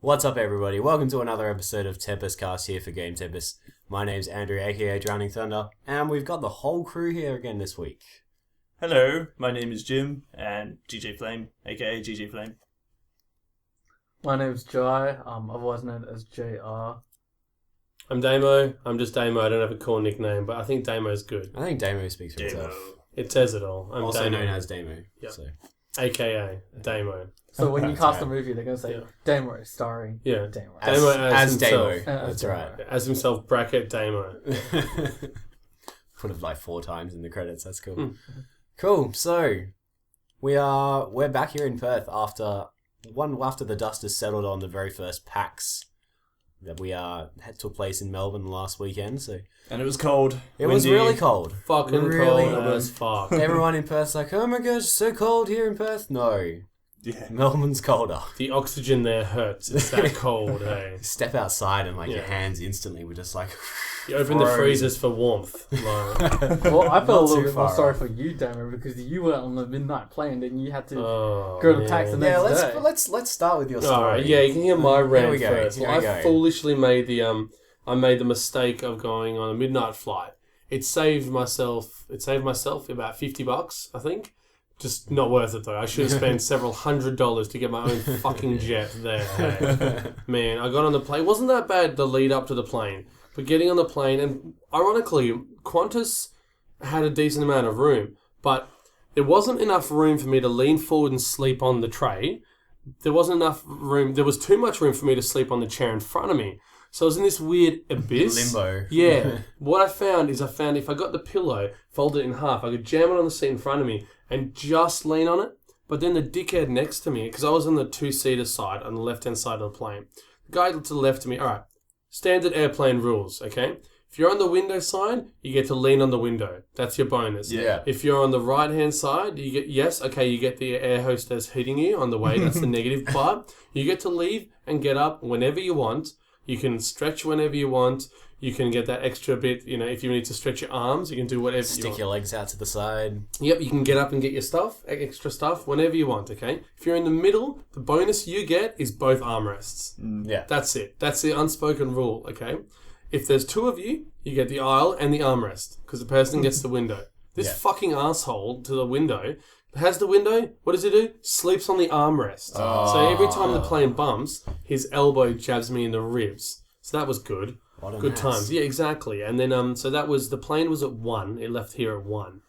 What's up, everybody? Welcome to another episode of TempusCast here for Game Tempus. My name's Andrew, aka Drowning Thunder, and we've got the whole crew here again this week. Hello, my name is Jim, and GJ Flame, aka GJ Flame. My name's Jyh, otherwise known as JR. I'm Damo. I'm just Damo. I don't have a cool nickname, but I think Damo's good. I think Damo speaks for Damo. itself. It says it all. I'm Also Damo. known as Damo. Yep. So. AKA Damo. So when you That's cast right. a movie, they're going to say, Yeah. Damo, starring Yeah. Damo. Damo as Damo. himself. That's right. As himself, bracket Damo. Put it like 4 times in the credits. That's cool. Mm. Cool. So we're back here in Perth after the dust has settled on the very first PAX that we took place in Melbourne last weekend. So And it was cold. it was windy. really cold. Fucking Really? cold as fuck. Everyone in Perth's like, oh my gosh, it's so cold here in Perth. No, Yeah. Melbourne's colder. The oxygen there hurts. It's that cold, hey. Step outside and your Yeah. hands instantly were just like... You open the Frozen. freezers for warmth. Like, Well, I Not felt a little too bit more far sorry off. for you, Damo, because you were on the midnight plane and you had to oh, go to yeah. PAX the Yeah, next day. let's start with your story. Alright, yeah, you can hear my rant we go, first. here Well, we I go. foolishly made the mistake of going on a midnight flight. It saved myself about $50, I think. Just not worth it though. I should have spent several $100s to get my own fucking jet there. Hey. Man, I got on the plane. It wasn't that bad the lead up to the plane, but getting on the plane, and ironically, Qantas had a decent amount of room, but there wasn't enough room for me to lean forward and sleep on the tray. There wasn't enough room. There was too much room for me to sleep on the chair in front of me. So I was in this weird abyss. Limbo. Yeah. What I found is if I got the pillow, folded it in half, I could jam it on the seat in front of me and just lean on it. But then the dickhead next to me, because I was on the 2-seater side, on the left-hand side of the plane, the guy to the left of me, all right, standard airplane rules, okay? If you're on the window side, you get to lean on the window. That's your bonus. Yeah. If you're on the right-hand side, you get the air hostess hitting you on the way. That's the negative part. You get to leave and get up whenever you want. You can stretch whenever you want. You can get that extra bit, if you need to stretch your arms, you can do whatever you Stick want. your legs out to the side. Yep, you can get up and get your stuff, extra stuff, whenever you want, okay? If you're in the middle, the bonus you get is both armrests. Yeah. That's it. That's the unspoken rule, okay? If there's 2 of you, you get the aisle and the armrest, because the person gets the window. This Yeah. fucking asshole to the window has the window, what does he do? Sleeps on the armrest. So every time the plane bumps, his elbow jabs me in the ribs. So that was good. What a Good mess. times. Yeah, exactly. And then, so that was, the plane was at 1. It left here at 1.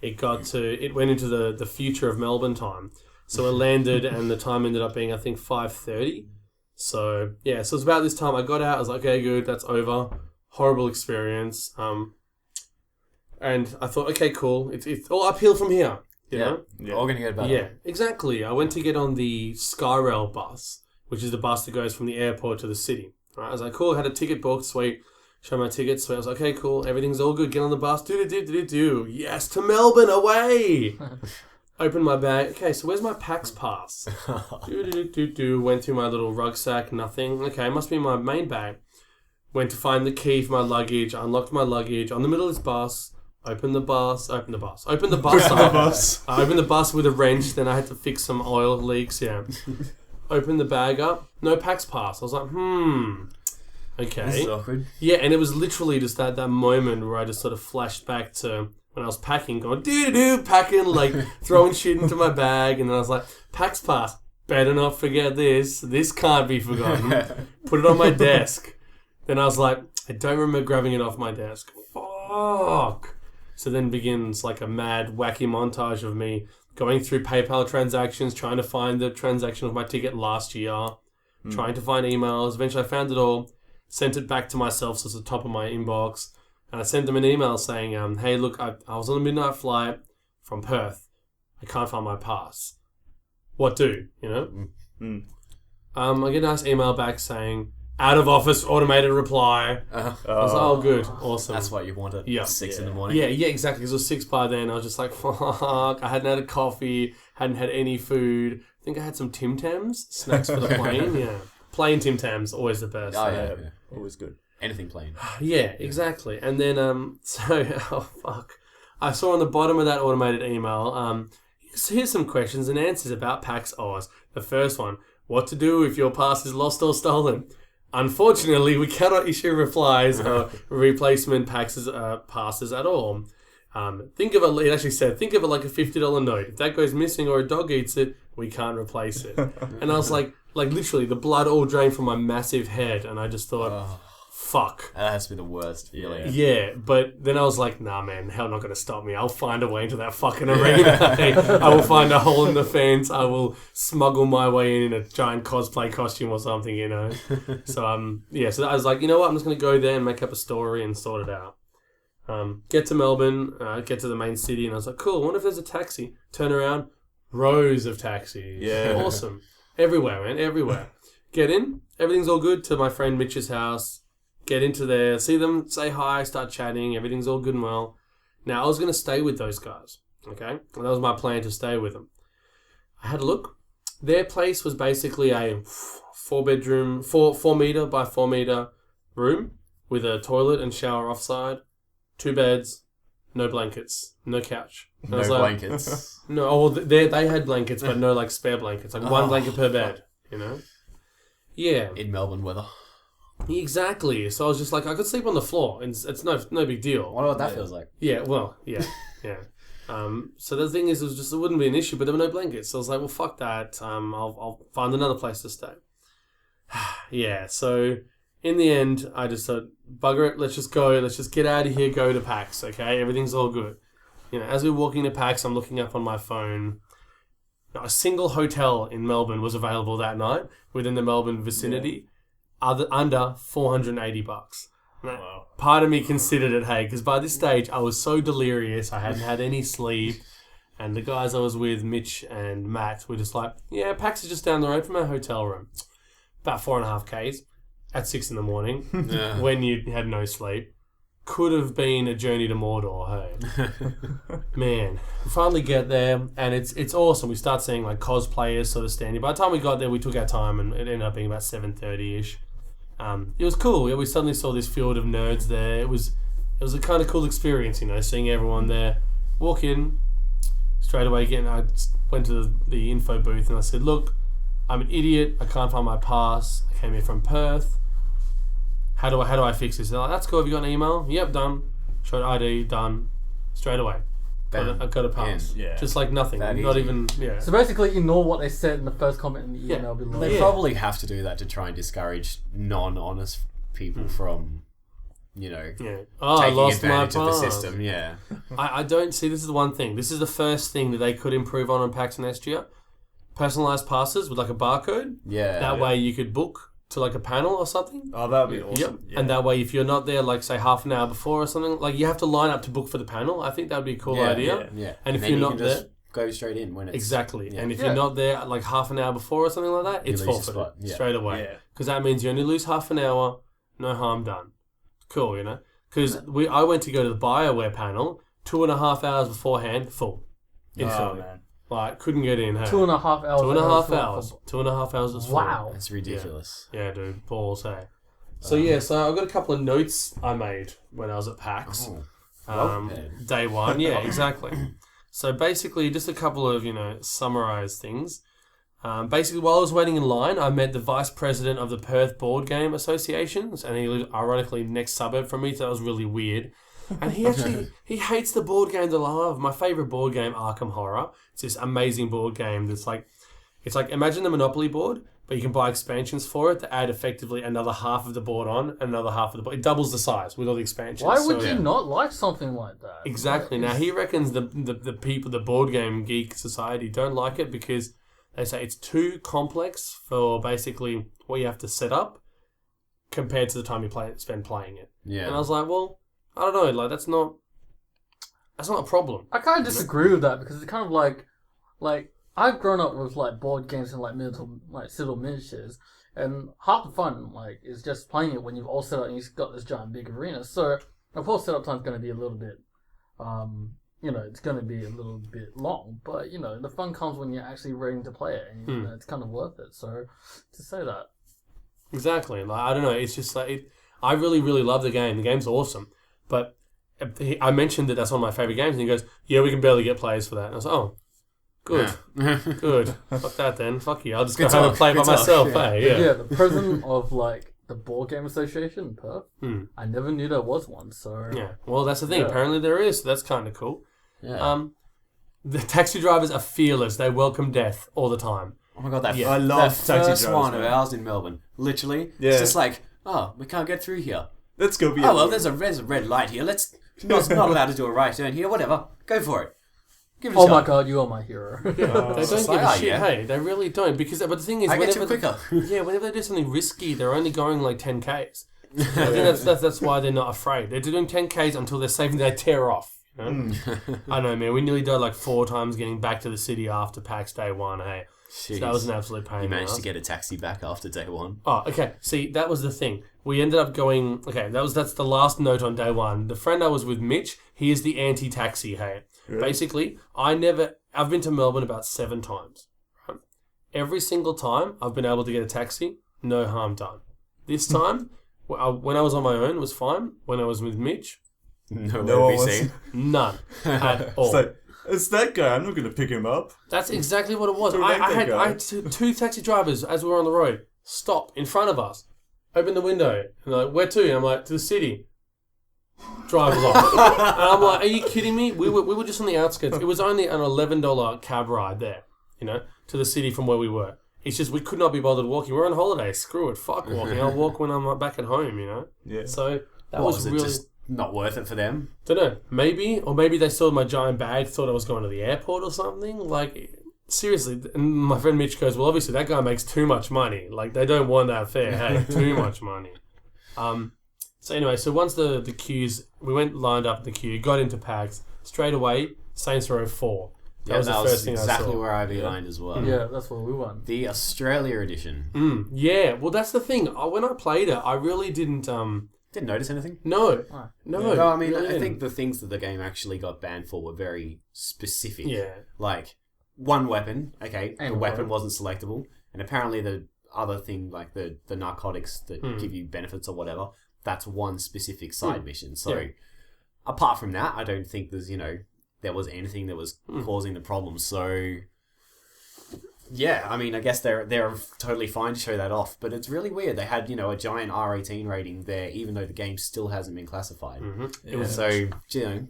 It went into the future of Melbourne time. So it landed and the time ended up being, I think, 5:30. So, yeah, so it was about this time I got out. I was like, okay, good, that's over. Horrible experience. And I thought, okay, cool. It's all uphill from here, you know? Yeah. All gonna get better. Yeah, exactly. I went to get on the Skyrail bus, which is the bus that goes from the airport to the city. Right? I was like, cool, had a ticket booked, sweet. Show my ticket, sweet. I was like, okay, cool, everything's all good. Get on the bus. Do. Yes, to Melbourne, away! Open my bag. Okay, so where's my PAX pass? Went through my little rucksack, nothing. Okay, must be my main bag. Went to find the key for my luggage, unlocked my luggage, on the middle of this bus. Open the bus. Open the bus. I opened the bus with a wrench. Then I had to fix some oil leaks. Yeah. Opened the bag up. No PAX pass. I was like, okay. This is awkward. Yeah, and it was literally just that moment where I just sort of flashed back to when I was packing, going packing, like throwing shit into my bag, and then I was like, PAX pass. Better not forget this. This can't be forgotten. Put it on my desk. Then I was like, I don't remember grabbing it off my desk. Fuck. So then begins like a mad, wacky montage of me going through PayPal transactions, trying to find the transaction of my ticket last year, trying to find emails. Eventually I found it all, sent it back to myself, so it's at the top of my inbox. And I sent them an email saying, hey, look, I was on a midnight flight from Perth. I can't find my pass. What do, you know? I get a nice email back saying, out of office automated reply. I was like, oh, good. Awesome. That's what you wanted. Yeah. 6 in the morning. Yeah, exactly. Because it was 6 by then. I was just like, fuck. I hadn't had a coffee, hadn't had any food. I think I had some Tim Tams, snacks for the plane. Yeah. Plain Tim Tams, always the best. Oh, yeah. Always good. Anything plain. Yeah, exactly. And then, oh, fuck. I saw on the bottom of that automated email, here's some questions and answers about PAX Oz. The first one, what to do if your pass is lost or stolen. Unfortunately, we cannot issue replies or replacement passes at all. Think of it. It actually said, think of it like a $50 note. If that goes missing or a dog eats it, we can't replace it. And I was like literally, the blood all drained from my massive head, and I just thought, fuck. That has to be the worst feeling. Yeah, but then I was like, nah, man, hell not going to stop me. I'll find a way into that fucking arena. I will find a hole in the fence. I will smuggle my way in a giant cosplay costume or something, you know. So so I was like, you know what? I'm just going to go there and make up a story and sort it out. Get to Melbourne, get to the main city, and I was like, cool, I wonder if there's a taxi. Turn around, rows of taxis. Yeah. Awesome. Everywhere, man, everywhere. Get in, everything's all good, to my friend Mitch's house. Get into there, see them, say hi, start chatting, everything's all good and well. Now, I was going to stay with those guys, okay? And that was my plan, to stay with them. I had a look. Their place was basically a 4-bedroom, 4 meter by 4 meter room with a toilet and shower offside, 2 beds, no blankets, no couch. And I No was like, blankets. no, well, they had blankets, but no spare blankets, one blanket per bed, you know? Yeah. In Melbourne weather. Exactly. So I was just like, I could sleep on the floor, and it's no big deal. I wonder what that feels like. Yeah, well, yeah. So the thing is, it wouldn't be an issue, but there were no blankets. So I was like, well, fuck that. I'll find another place to stay. Yeah. So in the end, I just thought, bugger it. Let's just go. Let's just get out of here. Go to PAX. Okay, everything's all good. You know, as we're walking to PAX, I'm looking up on my phone. A single hotel in Melbourne was available that night within the Melbourne vicinity. Under $480. Wow. Part of me considered it, hey, because by this stage I was so delirious, I hadn't had any sleep, and the guys I was with, Mitch and Matt, were just like, yeah, PAX is just down the road from our hotel room. About 4.5 Ks at 6 in the morning, when you had no sleep. Could have been a journey to Mordor, hey. Man, we finally get there, and it's awesome. We start seeing like cosplayers sort of standing. By the time we got there, we took our time, and it ended up being about 7:30ish. It was cool. Yeah, we suddenly saw this field of nerds there. It was a kind of cool experience, you know, seeing everyone there. Walk in, straight away again, I went to the info booth and I said, look, I'm an idiot. I can't find my pass. I came here from Perth. How do I fix this? They're like, that's cool. Have you got an email? Yep, done. Showed ID, done. Straight away. Bam. I got a pass. Yeah. Just like nothing. That Not easy. even, yeah. So basically, ignore what they said in the first comment in the email below. They Yeah. probably have to do that to try and discourage non-honest people from, you know, Yeah. Oh, I taking lost my advantage of the pass. system. Yeah. I don't see, this is the one thing. This is the first thing that they could improve on PAX next year. Personalised passes with like a barcode. Yeah. That way you could book to like a panel or something. Oh, that would be Yep. awesome. Yeah. And that way if you're not there like say half an hour before or something, like you have to line up to book for the panel. I think that would be a cool Yeah, idea. Yeah. And if then you're you not can just there, go straight in when it's exactly. Yeah. And if Yeah. you're not there like half an hour before or something like that, You it's lose your forfeited spot. Yeah. straight away. Yeah. Because that means you only lose half an hour, no harm done. Cool, you know? Because I went to go to the BioWare panel 2.5 hours beforehand, full. Oh, Instantly. man. Like, couldn't get in. Hey. 2.5 hours. 2.5 hours. 2.5 hours was full. Wow. That's ridiculous. Yeah, dude. Balls, hey. So, so I've got a couple of notes I made when I was at PAX. Oh. Day one. Yeah, exactly. So, basically, just a couple of, summarized things. Basically, while I was waiting in line, I met the vice president of the Perth Board Game Associations, and he lived, ironically, next suburb from me, so that was really weird. And he actually, he hates the board game that I love. My favourite board game, Arkham Horror. It's this amazing board game that's like, it's like, imagine the Monopoly board, but you can buy expansions for it to add effectively another half of the board on, and another half of the board. It doubles the size with all the expansions. Why would So- you not like something like that? Exactly. Now, he reckons the people, the board game geek society, don't like it because they say it's too complex for basically what you have to set up compared to the time you spend playing it. Yeah. And I was like, well, I don't know, like that's not a problem. I kind of disagree with that because it's kind of like I've grown up with like board games and like little miniatures, and half the fun like is just playing it when you've all set up and you've got this giant big arena. So of course setup time's going to be a little bit, it's going to be a little bit long, but the fun comes when you're actually ready to play it, and it's kind of worth it. So to say that, Exactly. Like I don't know, it's just like I really really love the game. The game's awesome, but I mentioned that that's one of my favorite games, and he goes, "Yeah, we can barely get players for that." And I was like, "Oh, Good. Yeah. Good. Fuck that then. Fuck you. I'll just go Good home and talk, play by good talk, myself. yeah. Hey, yeah. Yeah, the president of like the Board Game Association in Perth. Hmm. I never knew there was one. So Yeah. Well, that's the thing. Yeah. Apparently there is. So that's kind of cool. Yeah. The taxi drivers are fearless. They welcome death all the time. Oh my god, that I love that taxi first drivers, one of man. ours in Melbourne. Literally, Yeah. it's just like, oh, we can't get through here. Let's go be. Oh well, there's a red light here. Let's not allowed to do a right turn here. Whatever, go for it. Give it a oh shot. my god, you are my hero. They don't it's give like, a oh, shit. yeah. Hey, they really don't. Because, but the thing is, I get to whenever quicker. whenever they do something risky, they're only going like 10Ks. I think that's why they're not afraid. They're doing 10Ks until they're safe and they tear off. You know? I know, man. We nearly died like 4 times getting back to the city after PAX day 1. Hey, so that was an absolute pain. You in the managed ass. to get a taxi back after day 1. Oh, okay. See, that was the thing. We ended up going. Okay, that's the last note on day 1. The friend I was with, Mitch, he is the anti-taxi. Hey, basically, I've been to Melbourne about 7 times. Right? Every single time I've been able to get a taxi, no harm done. This time, when I was on my own, was fine. When I was with Mitch, No No one one be seen. none at all. It's like, it's that guy. I'm not going to pick him up. That's exactly what it was. Don't I make that guy. had two taxi drivers as we were on the road stop in front of us, open the window, and they're like, "Where to?" And I'm like, "To the city." Drive us off. And I'm like, "Are you kidding me?" We were just on the outskirts. It was only an $11 cab ride there, to the city from where we were. It's just we could not be bothered walking. We're on holiday. Screw it. Fuck walking. I'll walk when I'm back at home. Yeah. So that Was was it really. just not worth it for them? Don't know. Maybe they saw my giant bag, thought I was going to the airport or something. Like, seriously. And my friend Mitch goes, well, obviously that guy makes too much money. Like, they don't want that fare. Hey, too much money. So anyway, once the queues, we went lined up in the queue, got into PAX, straight away, Saints Row 4. That was the first thing I exactly saw. where I beelined as well. Yeah, that's what we want. The Australia edition. Yeah, well, that's the thing. When I played it, I really didn't. Didn't notice anything. No. Oh. No. No, I mean, really I think didn't. the things that the game actually got banned for were very specific. Yeah. Like, one weapon, okay, And the weapon one. wasn't selectable, and apparently the other thing, like the narcotics that give you benefits or whatever, that's one specific side mission. So, Yeah. apart from that, I don't think there's, there was anything that was causing the problem. So, yeah, I mean, I guess they're totally fine to show that off, but it's really weird. They had, a giant R18 rating there, even though the game still hasn't been classified. It was So,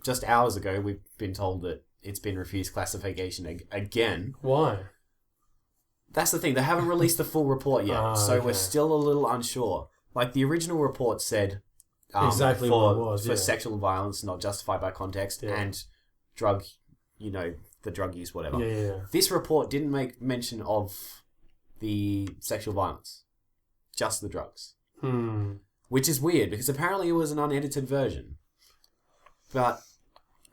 just hours ago, we've been told that it's been refused classification again. Why? That's the thing. They haven't released the full report yet, so okay. we're still a little unsure. Like, the original report said Exactly for, what it was, for yeah. sexual violence not justified by context Yeah. and drug, the drug use, whatever. Yeah. This report didn't make mention of the sexual violence, just the drugs. Which is weird, because apparently it was an unedited version. But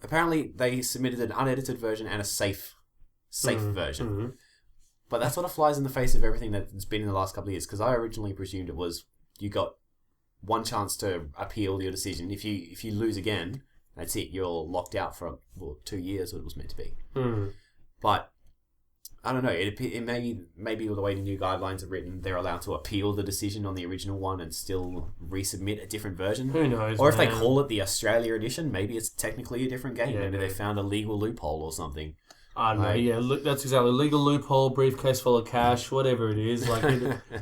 apparently they submitted an unedited version and a safe version. But that sort of flies in the face of everything that's been in the last couple of years, because I originally presumed it was you got one chance to appeal your decision. If you lose again, that's it. You're locked out for 2 years, what it was meant to be. But I don't know. It maybe the way the new guidelines are written, they're allowed to appeal the decision on the original one and still resubmit a different version. Who knows? Or if they man. call it the Australia edition, maybe it's technically a different game. Yeah, Maybe they maybe. found a legal loophole or something. I don't know. Like- Yeah, look, that's exactly legal loophole, briefcase full of cash, whatever it is. Like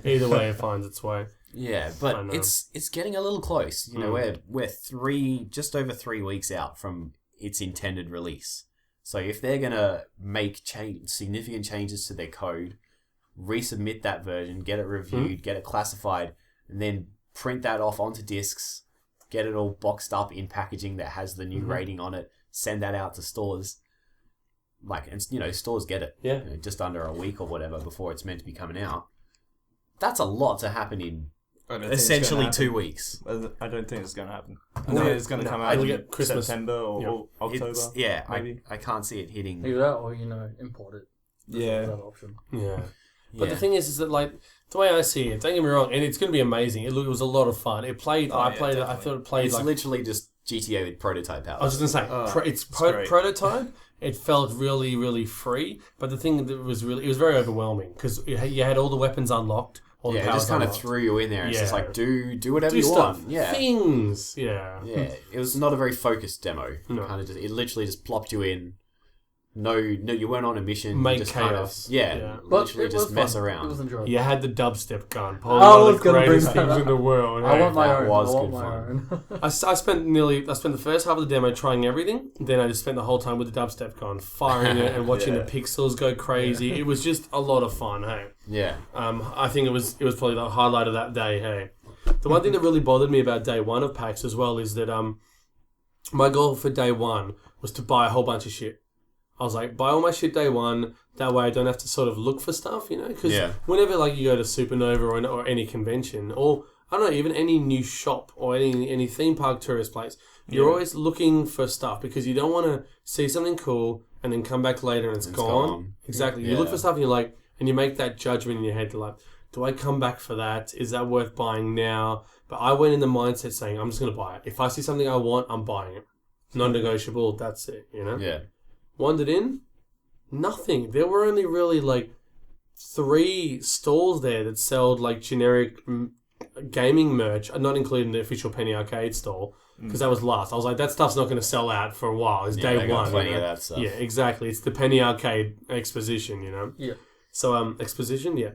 either way, it finds its way. Yeah, I but know. it's getting a little close. We're just over 3 weeks out from its intended release. So if they're gonna make significant changes to their code, resubmit that version, get it reviewed, get it classified, and then print that off onto discs, get it all boxed up in packaging that has the new rating on it, send that out to stores. Stores get it. Yeah. Just under a week or whatever before it's meant to be coming out. That's a lot to happen in I don't think it's essentially gonna 2 happen. weeks. I don't think it's going to happen. I No, think it's going to come out it'll in get Christmas. September or October. Maybe. I can't see it hitting. Either that or, import it. Yeah. That option. Yeah. But Yeah. the thing is that like the way I see it, don't get me wrong, and it's going to be amazing. It was a lot of fun. I thought it played It's like literally just GTA with prototype I was powers. just going to say it's great. prototype. It felt really, really free, but the thing that was it was very overwhelming because you had all the weapons unlocked. All the Yeah, it powers just kind of unlocked. threw you in there. It's just Yeah. like do whatever Do you stuff. want. Yeah, Things. Yeah. yeah. It was not a very focused demo. No. It literally just plopped you in, no, you weren't on a mission. Make just chaos. Yeah, But literally it was just mess fun. around. It was enjoyable. You had the dubstep gun. I Probably one was of the gonna bring greatest that things in up. the world. I want my that own. was I want good my fun. own. I spent the first half of the demo trying everything. Then I just spent the whole time with the dubstep gun, firing it and watching Yeah. the pixels go crazy. It was just a lot of fun. Hey, Yeah. I think it was probably the highlight of that day. Hey, the one thing that really bothered me about day one of PAX as well is that my goal for day one was to buy a whole bunch of shit. I was like, buy all my shit day one. That way I don't have to sort of look for stuff, you know? Because whenever like you go to Supernova or any convention, or I don't know, even any new shop or any theme park tourist place, you're always looking for stuff because you don't want to see something cool and then come back later and it's gone. Exactly. You look for stuff and you're like, and you make that judgment in your head. You're like, do I come back for that? Is that worth buying now? But I went in the mindset saying, I'm just going to buy it. If I see something I want, I'm buying it. Non-negotiable, that's it, you know? Yeah. Wandered in, nothing. There were only really like 3 stalls there that sold like generic gaming merch, not including the official Penny Arcade stall, because that was last. I was like, that stuff's not going to sell out for a while. It's day they got one. plenty you know? of that stuff. Yeah, exactly. It's the Penny Arcade exposition, you know? Yeah. So, exposition, yeah.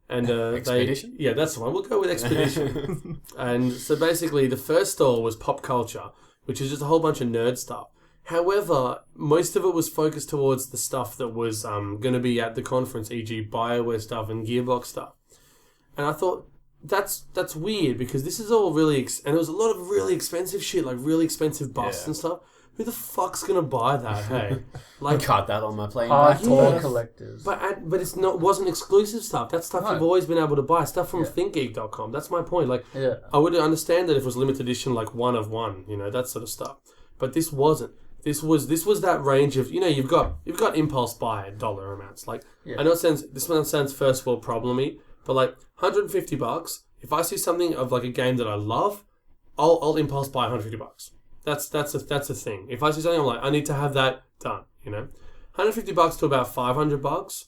And Expedition? yeah, that's the one. We'll go with Expedition. And so basically, the first stall was pop culture, which is just a whole bunch of nerd stuff. However, most of it was focused towards the stuff that was going to be at the conference, e.g. BioWare stuff and Gearbox stuff. And I thought, that's weird, because this is all really... and there was a lot of really expensive shit, like really expensive busts and stuff. Who the fuck's going to buy that, hey? I cut that on my plane back. Hardcore collectors. But it's wasn't exclusive stuff. That's stuff you've always been able to buy. Stuff from ThinkGeek.com. That's my point. Like, I would understand that if it was limited edition, like one of one, you know, that sort of stuff. But this wasn't. This was that range of, you know, you've got impulse buy dollar amounts. Like, I know this one sounds first world problem-y, but like $150. If I see something of like a game that I love, I'll impulse buy $150. That's a thing. If I see something, I'm like, I need to have that done. You know, $150 to about $500.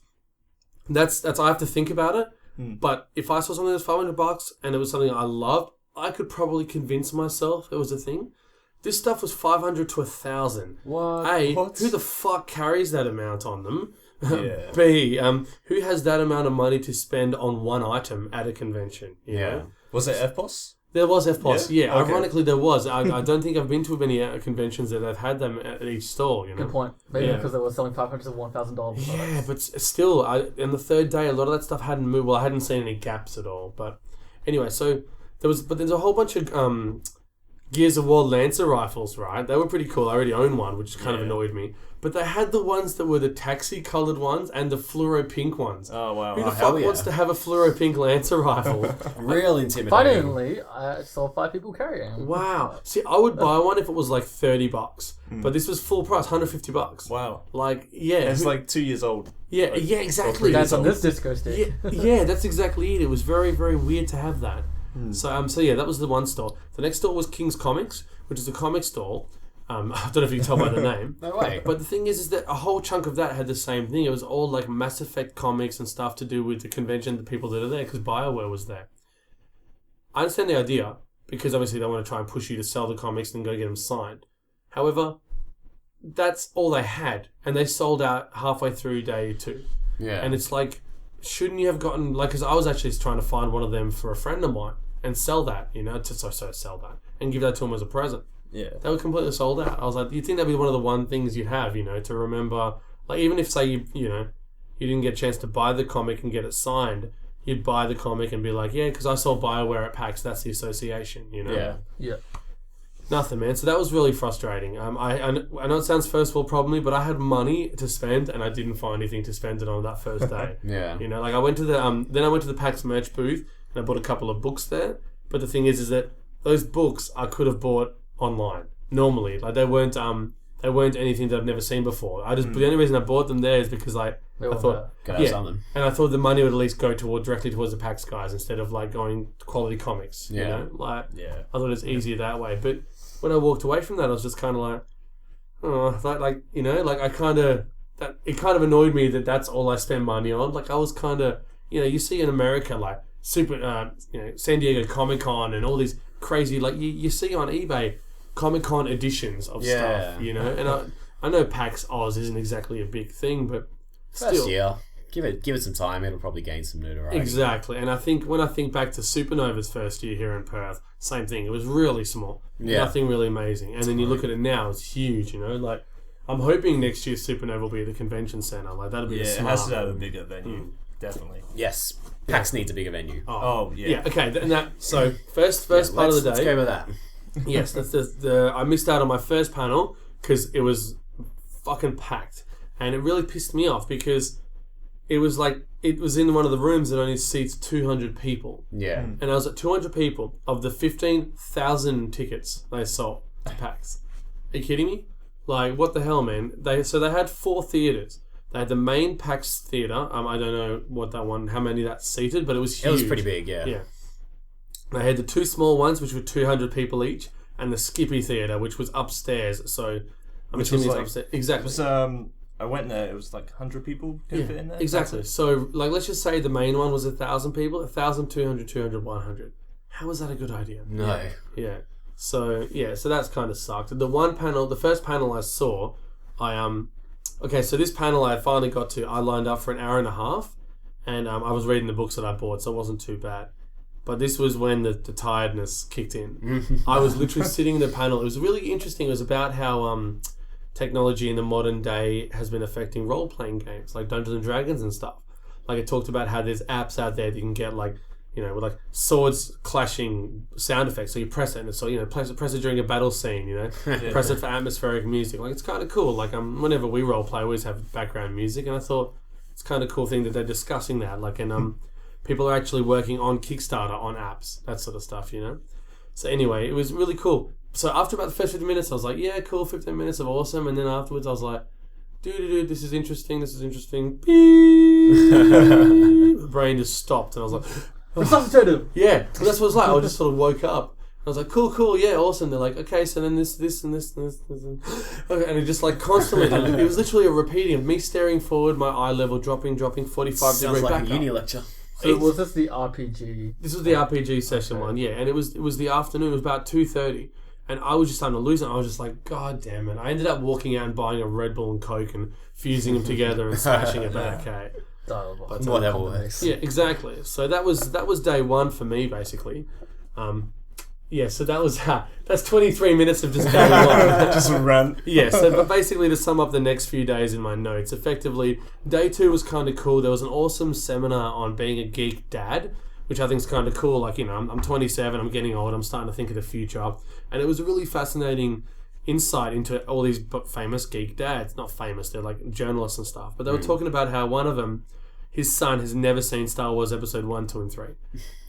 That's I have to think about it. But if I saw something that's $500 and it was something I loved, I could probably convince myself it was a thing. This stuff was $500 to $1,000. What? Who the fuck carries that amount on them? Yeah. B, who has that amount of money to spend on one item at a convention? You know? Was it FPOS? There was FPOS, yeah. Okay. Ironically, there was. I don't think I've been to many conventions that have had them at each stall, you know? Good point. Maybe because they were selling $500 to $1,000. Yeah, but still, on the third day, a lot of that stuff hadn't moved. Well, I hadn't seen any gaps at all. But anyway, so there's a whole bunch of Gears of War Lancer rifles, right? They were pretty cool. I already own one, which kind of annoyed me. But they had the ones that were the taxi-coloured ones and the fluoro pink ones. Oh, wow. Who the fuck wants to have a fluoro pink Lancer rifle? Real intimidating. Finally, I saw 5 people carrying. Wow. See, I would buy one if it was like $30. But this was full price, $150. Wow. Like, yeah. It's like 2 years old. Yeah, like, exactly. That's on this disco stick. Yeah, that's exactly it. It was very, very weird to have that. So yeah, that was the one store. The next store was King's Comics, which is a comic store. I don't know if you can tell by the name. No way. But the thing is that a whole chunk of that had the same thing. It was all like Mass Effect comics and stuff to do with the convention, the people that are there, because BioWare was there. I understand the idea, because obviously they want to try and push you to sell the comics and go get them signed. However, that's all they had, and they sold out halfway through day 2. Yeah. And it's like, shouldn't you have gotten, like, because I was actually trying to find one of them for a friend of mine and sell that, you know, sell that and give that to him as a present. Yeah. They were completely sold out. I was like, you'd think that'd be one of the one things you'd have, you know, to remember. Like, even if, say, you didn't get a chance to buy the comic and get it signed, you'd buy the comic and be like, yeah, because I saw BioWare at PAX, that's the association, you know? Yeah. Nothing, man. So that was really frustrating. I know it sounds first world problem, but I had money to spend and I didn't find anything to spend it on that first day. Yeah. You know, like I went to the PAX merch booth and I bought a couple of books there. But the thing is that those books I could have bought online normally. Like they weren't anything that I've never seen before. But the only reason I bought them there is because I thought something. And I thought the money would at least go directly towards the PAX guys instead of like going to quality comics. You know, like I thought it's easier that way. But when I walked away from that, I was just kind of like, oh, you know, like it kind of annoyed me that that's all I spend money on. Like I was kind of, you know, you see in America like San Diego Comic-Con and all these crazy, like you see on eBay Comic-Con editions of stuff, you know, I know PAX Oz isn't exactly a big thing, but First still. year. Give it some time. It'll probably gain some notoriety. Exactly. And I think when I think back to Supernova's first year here in Perth, same thing. It was really small. Yeah. Nothing really amazing. And then you look at it now, it's huge, you know? Like, I'm hoping next year Supernova will be at the convention centre. Like, that'll be Yeah, a it smart has to have a move. bigger venue. Definitely. Yes. PAX needs a bigger venue. Oh, yeah. Yeah, okay. And that, so, first Yeah, part of the day. Let's go with that. Yes, that's I missed out on my first panel because it was fucking packed. And it really pissed me off because it was in one of the rooms that only seats 200 people. Yeah. And I was at 200 people of the 15,000 tickets they sold to PAX. Are you kidding me? Like, what the hell, man? They had 4 theatres. They had the main PAX theatre. I don't know what that one, how many that seated, but it was huge. It was pretty big, yeah. Yeah. They had the 2 small ones, which were 200 people each, and the Skippy Theatre, which was upstairs. So, I'm assuming it's upstairs. Exactly. It was, I went there, it was like 100 people could fit in there. Exactly. So, like, let's just say the main one was 1,000 people, 1,000, 200, 200, 100. How was that a good idea? No. Yeah. So that's kind of sucked. The first panel I saw, okay, so this panel I finally got to, I lined up for an hour and a half, and I was reading the books that I bought, so it wasn't too bad. But this was when the tiredness kicked in. I was literally sitting in the panel. It was really interesting. It was about how technology in the modern day has been affecting role-playing games, like Dungeons and Dragons and stuff. Like, it talked about how there's apps out there that you can get, like, you know, with like swords clashing sound effects. So you press it, and it's, so, you know, press it during a battle scene. You know, press it for atmospheric music. Like, it's kind of cool. Like, whenever we role play, we always have background music, and I thought it's kind of cool thing that they're discussing that. Like, and people are actually working on Kickstarter on apps, that sort of stuff. You know. So anyway, it was really cool. So after about the first 15 minutes, I was like, yeah, cool, 15 minutes of awesome, and then afterwards, I was like, dude, this is interesting. Beep. My brain just stopped, and I was like. Yeah, and that's what it was like. I just sort of woke up. I was like, cool, yeah, awesome. They're like, okay, so then this, and this. Okay, and it just like constantly, it was literally a repeating of me staring forward, my eye level dropping 45 Sounds degrees like back a uni up. lecture. So was this the RPG? This was the RPG session one, yeah, and it was the afternoon. It was about 2:30, and I was just starting to lose it. I was just like, God damn it! I ended up walking out and buying a Red Bull and Coke and fusing them together and smashing it back. Okay. But Whatever works. Yeah, exactly. So that was day one for me, basically. So that was that's 23 minutes of just day one. Just a rant. Yeah, so but basically to sum up the next few days in my notes, effectively, day 2 was kind of cool. There was an awesome seminar on being a geek dad, which I think is kind of cool. Like, you know, I'm 27, I'm getting old, I'm starting to think of the future. And it was a really fascinating insight into all these famous geek dads. Not famous, they're like journalists and stuff. But they were talking about how one of them, his son has never seen Star Wars Episode 1, 2, and 3.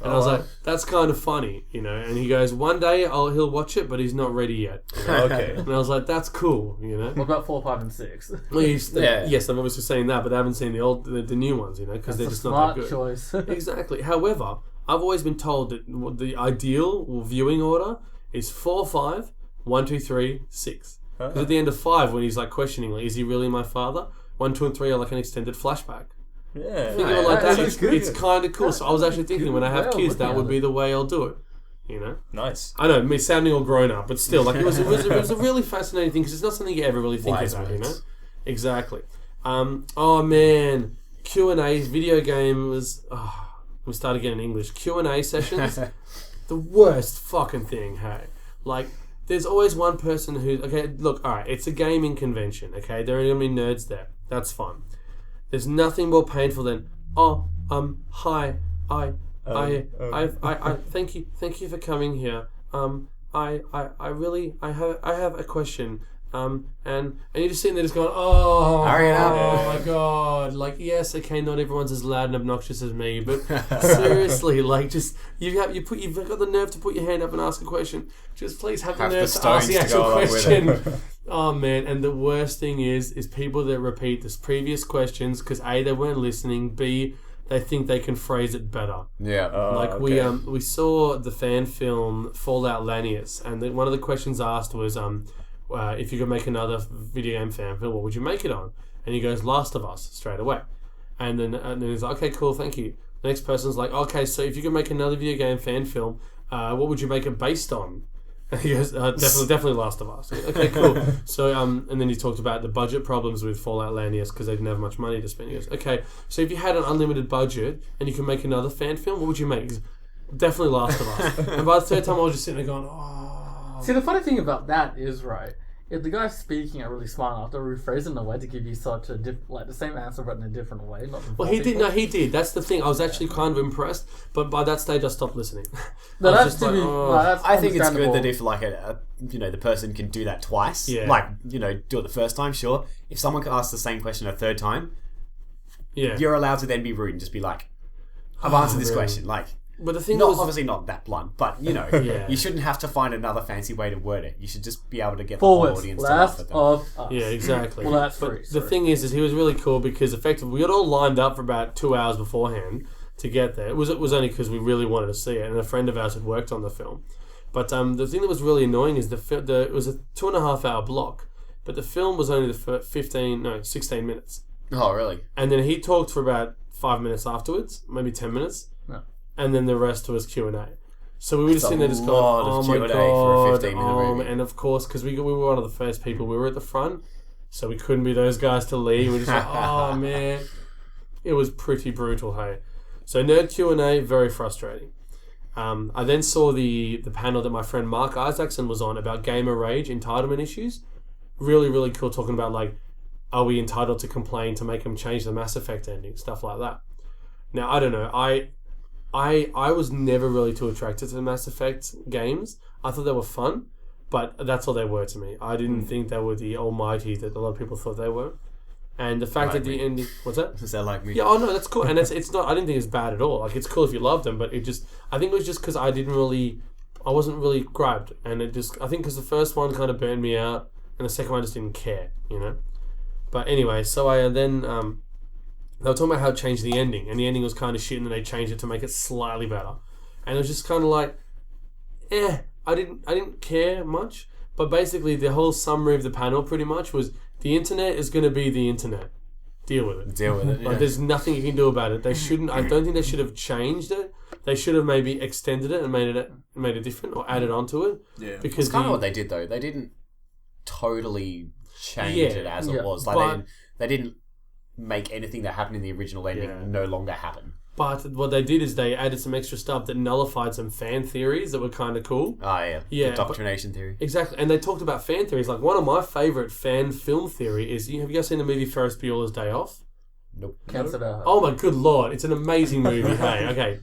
And I was like, that's kind of funny, you know. And he goes, one day he'll watch it, but he's not ready yet. You know? Okay. And I was like, that's cool, you know. What about 4, 5, and 6? Well, Yeah. Yes, I'm obviously saying that, but they haven't seen the new ones, you know, because they're just not Smart that good. choice. Exactly. However, I've always been told that the ideal viewing order is 4, 5, 1, 2, 3, 6. Because at the end of 5, when he's like questioning, like, is he really my father? 1, 2, and 3 are like an extended flashback. Yeah. Think of it like that. That's good. It's kind of cool. So I was actually thinking, when I have Well, kids, that looking would at be the way I'll do it. You know. Nice. I know, me sounding all grown up, but still, like it was a really fascinating thing because it's not something you ever really think Wise about, you know. words. Exactly. Oh man, Q&A's video game was. We started getting English Q&A sessions. The worst fucking thing. Hey, like. There's always one person who. Okay, look, alright, it's a gaming convention, okay? There are gonna be nerds there. That's fine. There's nothing more painful than, hi, I thank you for coming here. I have a question. And you're just sitting there just going, Hurry it up. oh my god, like, yes, okay, not everyone's as loud and obnoxious as me, but seriously, like, just you've got the nerve to put your hand up and ask a question. Just please have the nerve to ask the actual question. Oh man, and the worst thing is people that repeat this previous questions because A, they weren't listening, B, they think they can phrase it better. Yeah. Like we saw the fan film Fallout Lanius, and one of the questions asked was if you could make another video game fan film, what would you make it on? And he goes, Last of Us, straight away. And then he's like, okay, cool, thank you. The next person's like, okay, so if you could make another video game fan film, what would you make it based on? He goes, definitely Last of Us. Okay, cool. So, and then he talked about the budget problems with Fallout Land, yes, because they didn't have much money to spend. He goes, okay, so if you had an unlimited budget and you could make another fan film, what would you make? He goes, definitely Last of Us. And by the third time, I was just sitting there going, oh. See, the funny thing about that is, right, if the guy's speaking are really smart enough to rephrase it in a way to give you such a the same answer but in a different way. Well, he did. No, he did. That's the thing. I was actually kind of impressed, but by that stage, I stopped listening. No, I that's to be. That's I think it's good that if like the person can do that twice, like do it the first time, sure. If someone can ask the same question a third time, you're allowed to then be rude and just be like, "I've answered this question." Like, but the thing obviously not that blunt, but you shouldn't have to find another fancy way to word it. You should just be able to get the whole audience to laugh at them. Yeah, exactly. Well, that's but the thing is he was really cool because effectively we had all lined up for about 2 hours beforehand to get there. It was only because we really wanted to see it, and a friend of ours had worked on the film. But the thing that was really annoying is it was a 2.5 hour block, but the film was only the 16 minutes. Oh, really? And then he talked for about 5 minutes afterwards, maybe 10 minutes. No. And then the rest was Q&A. So we were just sitting there just going, oh my Q&A God. for a 15-minute movie. And of course, because we were one of the first people, we were at the front, so we couldn't be those guys to leave. We were just like, oh man. It was pretty brutal, hey. So nerd Q&A, very frustrating. I then saw the panel that my friend Mark Isaacson was on about gamer rage entitlement issues. Really, really cool, talking about like, are we entitled to complain to make them change the Mass Effect ending, stuff like that. Now, I don't know. I was never really too attracted to the Mass Effect games. I thought they were fun, but that's all they were to me. I didn't think they were the almighty that a lot of people thought they were. And the fact that the ending... What's that? Is that like me? Yeah, oh no, that's cool. And it's not... I didn't think it's bad at all. Like, it's cool if you loved them, but it just... I think it was just because I wasn't really grabbed. And it just... I think because the first one kind of burned me out, and the second one I just didn't care, But anyway, so I then... they were talking about how it changed the ending, and the ending was kind of shit, and then they changed it to make it slightly better. And it was just kind of like, I didn't care much. But basically, the whole summary of the panel pretty much was, the internet is going to be the internet. Deal with it. Like, there's nothing you can do about it. They shouldn't. I don't think they should have changed it. They should have maybe extended it and made it different or added onto it. Yeah, That's because kind of what they did though. They didn't totally change it as it was. Like they didn't make anything that happened in the original ending no longer happen. But what they did is they added some extra stuff that nullified some fan theories that were kind of cool. Oh, yeah. The indoctrination theory. Exactly. And they talked about fan theories. Like, one of my favourite fan film theory is... Have you guys seen the movie Ferris Bueller's Day Off? Nope. Oh, my good lord. It's an amazing movie. Hey, okay.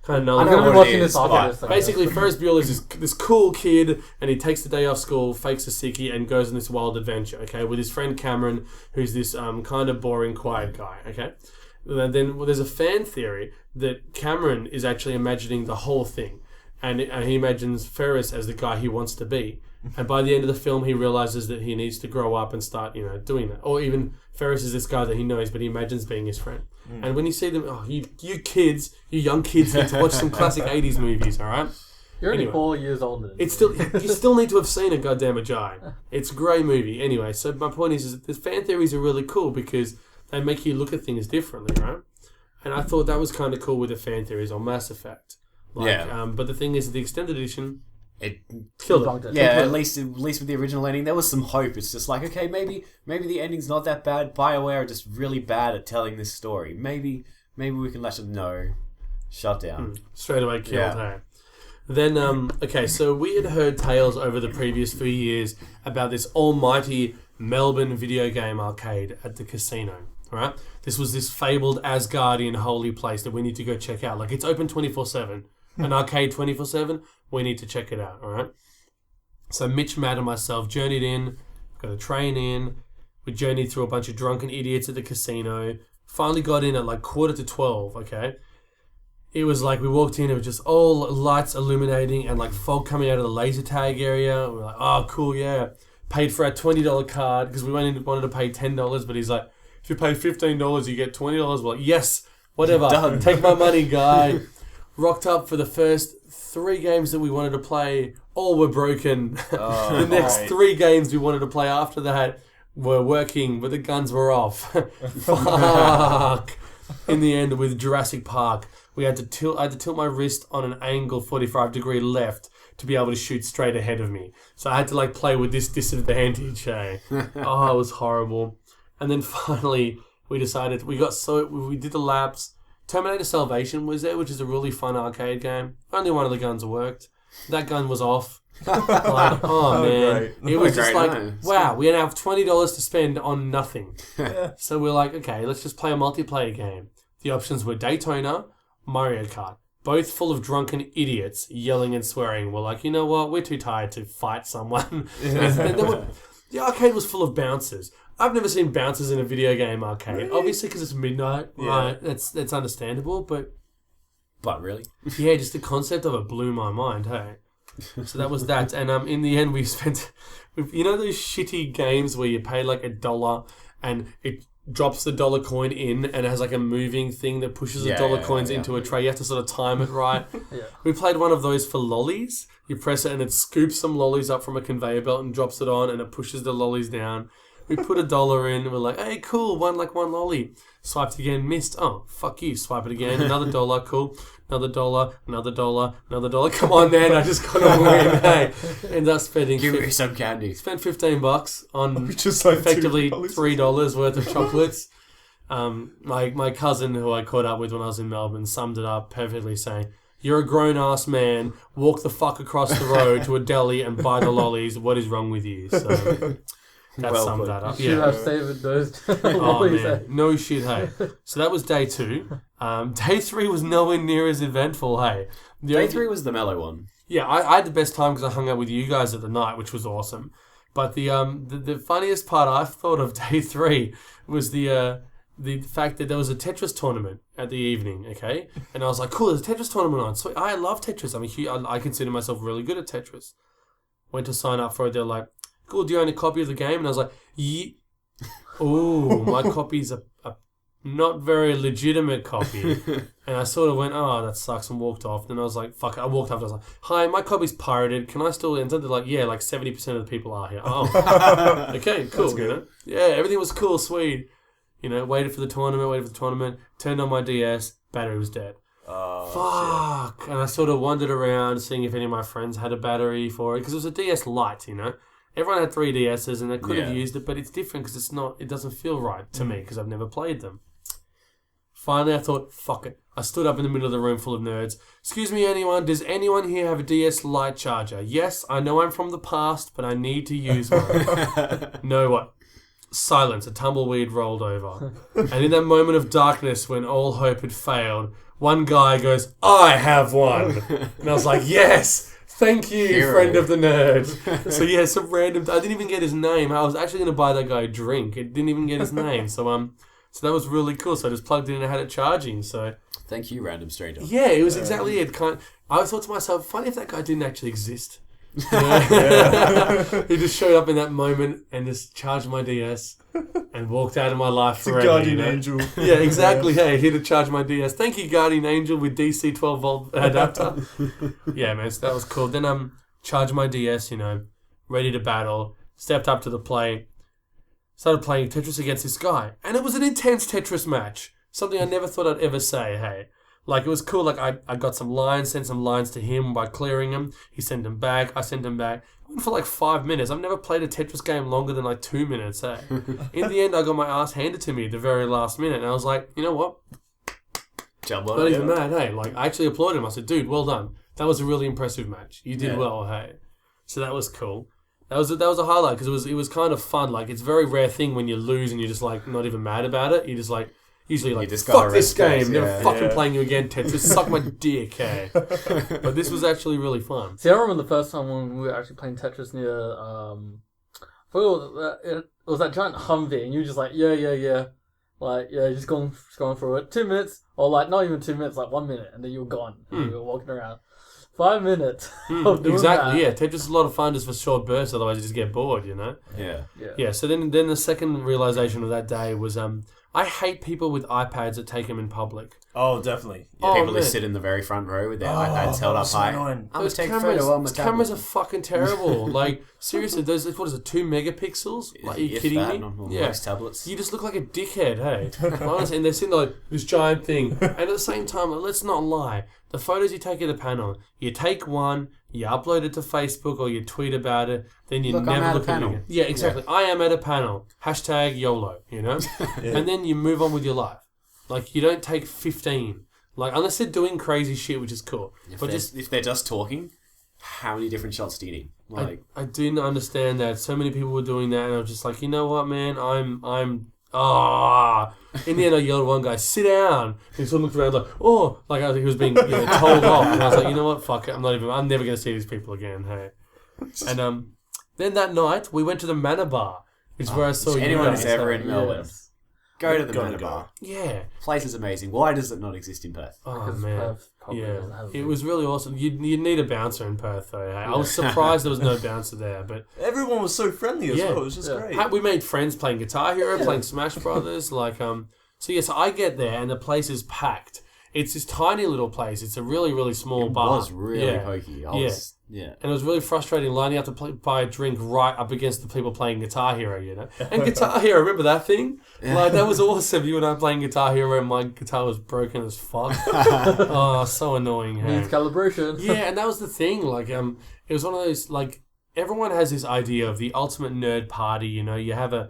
Kind of I'm going to be watching this after this. Basically, Ferris Bueller is this cool kid, and he takes the day off school, fakes a sickie, and goes on this wild adventure, okay, with his friend Cameron, who's this kind of boring, quiet guy, okay? Then there's a fan theory that Cameron is actually imagining the whole thing, and he imagines Ferris as the guy he wants to be. And by the end of the film, he realizes that he needs to grow up and start, doing that. Or even Ferris is this guy that he knows, but he imagines being his friend. And when you see them, you young kids need to watch some classic 80s movies, all right? You're only 4 years older. You still need to have seen a goddamn Jyh. It's a great movie. Anyway, so my point is that the fan theories are really cool because they make you look at things differently, right? And I thought that was kind of cool with the fan theories on Mass Effect. But the thing is, the extended edition, it killed it. Yeah, at least with the original ending, there was some hope. It's just like, okay, maybe the ending's not that bad. BioWare are just really bad at telling this story. Maybe we can let them know. Shut down. Straight away killed, hey? Then, okay, so we had heard tales over the previous few years about this almighty Melbourne video game arcade at the casino, right? This was this fabled Asgardian holy place that we need to go check out. Like, it's open 24/7. An arcade 24/7. We need to check it out, all right? So Mitch, Matt, and myself journeyed in, got a train in. We journeyed through a bunch of drunken idiots at the casino. Finally got in at like 11:45, okay? It was like we walked in, it was just all lights illuminating and like fog coming out of the laser tag area. We were like, oh, cool, yeah. Paid for our $20 card because we wanted to pay $10, but he's like, if you pay $15, you get $20. We're like, yes, whatever. Done. Take my money, guy. Rocked up for the first 3 games that we wanted to play. All were broken. The next 3 games we wanted to play after that were working, but the guns were off. Fuck. In the end, with Jurassic Park, I had to tilt my wrist on an angle 45 degree left to be able to shoot straight ahead of me. So I had to like play with this disadvantage. Oh, it was horrible. And then finally we decided we did the laps. Terminator Salvation was there, which is a really fun arcade game. Only one of the guns worked. That gun was off. Like, oh man, great. it was just like, no. wow, we have $20 to spend on nothing. So we're like, okay, let's just play a multiplayer game. The options were Daytona, Mario Kart, both full of drunken idiots yelling and swearing. We're like, you know what, we're too tired to fight someone. And the arcade was full of bouncers. I've never seen bouncers in a video game arcade. Really? Obviously, because it's midnight, right? That's understandable, but really, yeah, just the concept of it blew my mind. Hey. So that was that, and in the end we spent, you know those shitty games where you pay like $1 and it drops the dollar coin in and it has like a moving thing that pushes the dollar coins into a tray. You have to sort of time it right. We played one of those for lollies. You press it and it scoops some lollies up from a conveyor belt and drops it on and it pushes the lollies down. We put $1 in and we're like, hey, cool, one lolly. Swiped again, missed. Oh, fuck you. Swipe it again. Another $1, cool. Another $1. Come on, man. I just got to win. Hey, end up spending. Give me some candy. Spent $15 on Just like effectively $3 worth of chocolates. My cousin who I caught up with when I was in Melbourne summed it up perfectly, saying, "You're a grown-ass man. Walk the fuck across the road to a deli and buy the lollies. What is wrong with you?" So that summed that up. You should have saved those. Oh man, no shit, hey. So that was day 2. Day 3 was nowhere near as eventful, hey. Day 3 was the mellow one. Yeah, I had the best time because I hung out with you guys at the night, which was awesome. But the funniest part I thought of day 3 was the fact that there was a Tetris tournament at the evening, okay? And I was like, cool, there's a Tetris tournament on. So I love Tetris. I consider myself really good at Tetris. Went to sign up for it. They're like, cool, do you own a copy of the game? And I was like, yeah. Oh, my copy's a not very legitimate copy. And I sort of went, oh, that sucks, and walked off. Then I was like, fuck it. I walked up and I was like, hi, my copy's pirated. Can I still enter? They're like, yeah, like 70% of the people are here. Oh, okay, cool. That's good. You know? Yeah, everything was cool, sweet. You know, waited for the tournament, turned on my DS, battery was dead. Fuck. Shit. And I sort of wandered around seeing if any of my friends had a battery for it, because it was a DS Lite, you know. Everyone had 3 DSs and they could have used it, but it's different because it doesn't feel right to me because I've never played them. Finally, I thought, fuck it. I stood up in the middle of the room full of nerds. Excuse me, anyone? Does anyone here have a DS Lite charger? Yes, I know I'm from the past, but I need to use one. No, what? Silence. A tumbleweed rolled over. And in that moment of darkness when all hope had failed, one guy goes, I have one. And I was like, yes! Thank you, Hero. friend of the nerd. So yeah, some random... I didn't even get his name. I was actually going to buy that guy a drink. It didn't even get his name. So that was really cool. So I just plugged it in and had it charging. So thank you, random stranger. yeah, it was exactly it. I thought to myself, funny if that guy didn't actually exist. You know? He just showed up in that moment and just charged my DS and walked out of my life It's forever. a guardian you know? angel. Yeah, exactly. Hey, here to charge my DS. Thank you, guardian angel with DC 12 volt adapter. Yeah, man, so that was cool. Then charged my DS, you know, ready to battle. Stepped up to the play. Started playing Tetris against this guy. And it was an intense Tetris match. Something I never thought I'd ever say, hey. Like, it was cool. Like, I got some lines, sent some lines to him by clearing them. He sent them back. I sent them back. Went for like 5 minutes. I've never played a Tetris game longer than like 2 minutes, eh? In the end, I got my ass handed to me at the very last minute. And I was like, you know what? Not even mad, hey. Like, I actually applauded him. I said, dude, well done. That was a really impressive match. You did well, hey. So that was cool. That was a highlight because it was kind of fun. Like, it's a very rare thing when you lose and you're just like not even mad about it. You just like... Usually like, fuck this game, never fucking playing you again, Tetris, suck my dick, hey. But this was actually really fun. See, I remember the first time when we were actually playing Tetris near, it was that giant Humvee, and you were just like, yeah. Like, yeah, just going through it. 2 minutes, or like, not even 2 minutes, like 1 minute, and then you were gone, and you were walking around. 5 minutes of doing exactly, that. yeah. Tetris is a lot of fun just for short bursts, otherwise you just get bored, you know? Yeah. Yeah, so then the second realization of that day was, I hate people with iPads that take them in public. Oh, definitely. Oh, People who man. sit in the very front row with their iPads held up so high. annoying. I'm Those gonna take a cameras, photo on my those cameras are tablet. fucking terrible. Like, seriously, those, what is it, 2 megapixels? Like, are you If kidding that, me? on Yeah. most tablets. You just look like a dickhead, hey? Honestly, and they're sitting like, this giant thing. And at the same time, like, let's not lie. The photos you take at the panel, you take one, you upload it to Facebook or you tweet about it, then you Look, I'm never at a look at it panel. again. Yeah, exactly. I am at a panel. Hashtag YOLO, you know? And then you move on with your life. Like, you don't take 15. Like, unless they're doing crazy shit, which is cool. If they're just talking, how many different shots do you need? Like, I didn't understand that. So many people were doing that, and I was just like, you know what, man? In the end, I yelled at one guy, sit down. And he sort of looked around like, oh, like I think he was being told off. And I was like, you know what, fuck it. I'm never going to see these people again, hey. And then that night, we went to the Manor Bar, which is where I saw you anyone guys. who's ever in Melbourne, Yes. go to the Gotta Manor go. Bar. Yeah. Place is amazing. Why does it not exist in Perth? Oh, Because man. Perth probably Yeah. doesn't have It was really awesome. You'd need a bouncer in Perth, though. Hey? I was surprised there was no bouncer there, but Everyone was so friendly as Yeah. well. It was just Yeah. great. we made friends playing Guitar Hero, playing Smash Brothers. So I get there and the place is packed. It's this tiny little place. It's a really, really small It bar. was really Yeah. pokey. Yeah. And it was really frustrating lining up to buy a drink right up against the people playing Guitar Hero, you know? And Guitar Hero, remember that thing? Like, that was awesome. You and I playing Guitar Hero and my guitar was broken as fuck. Oh, so annoying. Hey? Needs calibration. Yeah, and that was the thing. Like, it was one of those, like, everyone has this idea of the ultimate nerd party, you know? You have a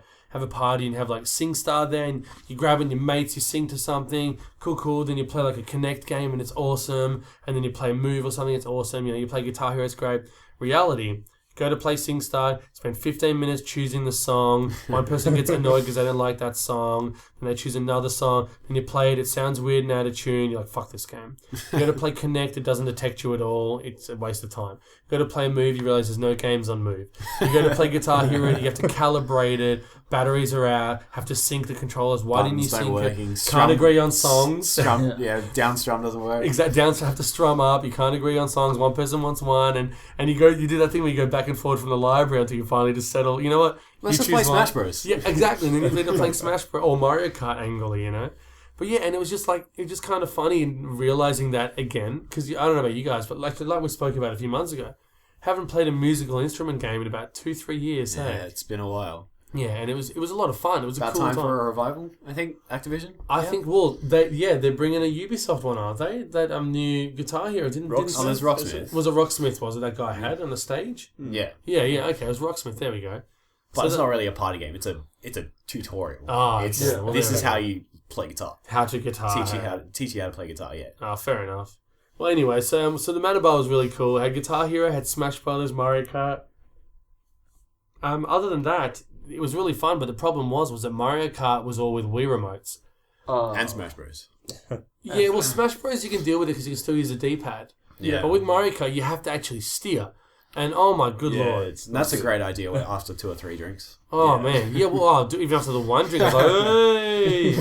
party and have like SingStar there and you grab in your mates, you sing to something, cool, then you play like a Connect game and it's awesome, and then you play Move or something, it's awesome, you know, you play Guitar Hero, it's great. Reality, go to play SingStar, spend 15 minutes choosing the song, one person gets annoyed because they don't like that song, then they choose another song, then you play it, it sounds weird and out of tune, you're like, fuck this game. You go to play Connect, it doesn't detect you at all, it's a waste of time. You go to play Move, you realise there's no games on Move. You go to play Guitar Hero, you have to calibrate it, batteries are out, have to sync the controllers, why didn't you sync it? Can't agree on songs. Down strum doesn't work. Exactly, down to have to strum up. You can't agree on songs. One person wants one, and you do that thing where you go back and forth from the library until you finally just settle. You know what? Let's You just choose play one. Smash Bros. Yeah, exactly. And then you end up playing Smash Bros. Or Mario Kart angrily, you know. But yeah, and it was just kind of funny realizing that again, because I don't know about you guys, but like we spoke about a few months ago, haven't played a musical instrument game in about 2-3 years. Yeah, Hey? it's been a while. Yeah, and it was a lot of fun. It was About a cool time time. for a revival, I think. Activision. I think they're bringing a Ubisoft one, aren't they? That new Guitar Hero didn't. There's Rocksmith. Was it Rocksmith? Was it that guy had on the stage? Yeah, Yeah. Okay, it was Rocksmith. There we go. but So it's that- not really a party game. It's a tutorial. Ah, It's yeah, well, this there is we go. how you play guitar. How to guitar? Teach you how to play guitar. Yeah. Ah, fair enough. Well, anyway, so the Manor Bar was really cool. It had Guitar Hero, had Smash Brothers, Mario Kart. Other than that, it was really fun. But the problem was that Mario Kart was all with Wii remotes. And Smash Bros. Yeah, well, Smash Bros. You can deal with it because you can still use a D-pad. Yeah. But with Mario Kart, you have to actually steer. And oh my good Yeah, lord. That's a great idea after 2 or 3 drinks. Oh man, yeah. Well, even after the one drink, I was like, hey.